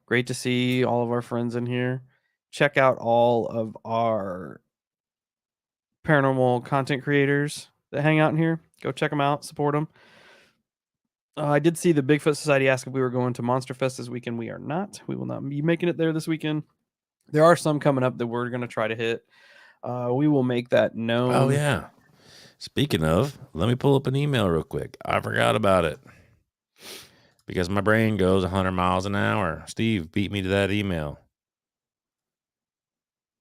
Great to see all of our friends in here. Check out all of our paranormal content creators that hang out in here. Go check them out. Support them. I did see the Bigfoot Society ask if we were going to Monster Fest this weekend. We are not. We will not be making it there this weekend. There are some coming up that we're going to try to hit. We will make that known. Oh, yeah. Speaking of, let me pull up an email real quick. I forgot about it because my brain goes 100 miles an hour. Steve beat me to that email.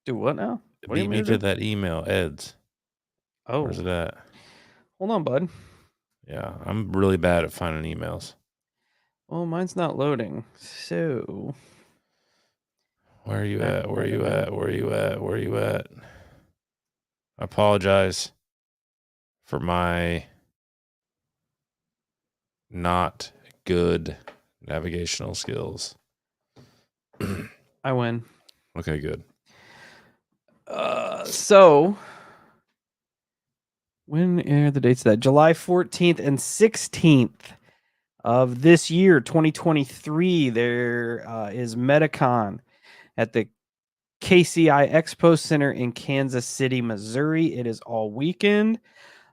Do what now? What beat me to that email, Ed's. Oh. Where's it at? Hold on, bud. Yeah, I'm really bad at finding emails. Oh, mine's not loading. So, where are you at? Where are you at? Where are you at? Where are you at? I apologize for my not good navigational skills. I win. Okay, good. So, when are the dates of that? July 14th and 16th of this year, 2023, there is Metacon at the KCI Expo Center in Kansas City, Missouri. It is all weekend.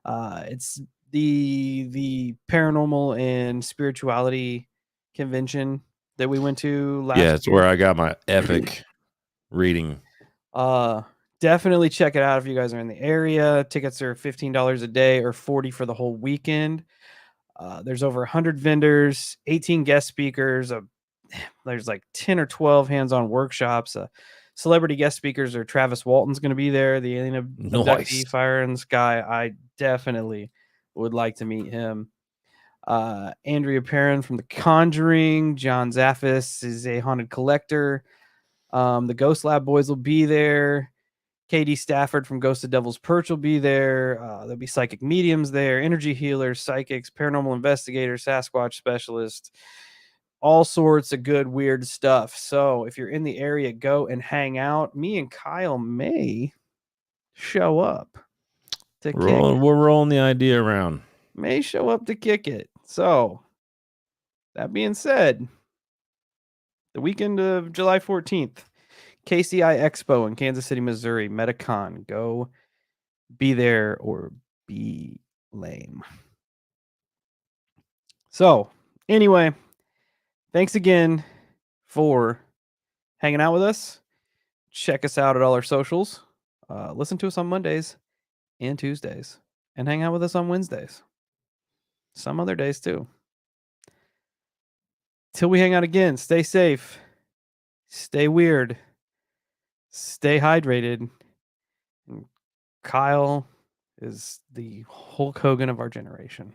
It's the paranormal and spirituality convention that we went to last year. Yeah, it's where I got my epic reading. definitely check it out if you guys are in the area. Tickets are $15 a day or $40 for the whole weekend. There's over 100 vendors, 18 guest speakers. There's like 10 or 12 hands-on workshops. Celebrity guest speakers are Travis Walton's going to be there, the alien abductee, Nice. Fire in the Sky. I definitely would like to meet him. Andrea Perrin from The Conjuring. John Zaffis is a haunted collector. The Ghost Lab boys will be there. KD Stafford from Ghost of Devil's Perch will be there. There'll be psychic mediums there, energy healers, psychics, paranormal investigators, Sasquatch specialists, all sorts of good, weird stuff. So if you're in the area, go and hang out. Me and Kyle may show up to kick it. We're rolling the idea around. May show up to kick it. So that being said, the weekend of July 14th, KCI Expo in Kansas City, Missouri, Metacon. Go be there or be lame. So, anyway, thanks again for hanging out with us. Check us out at all our socials. Listen to us on Mondays and Tuesdays. And hang out with us on Wednesdays. Some other days, too. Till we hang out again, stay safe. Stay weird. Stay hydrated. Kyle is the Hulk Hogan of our generation.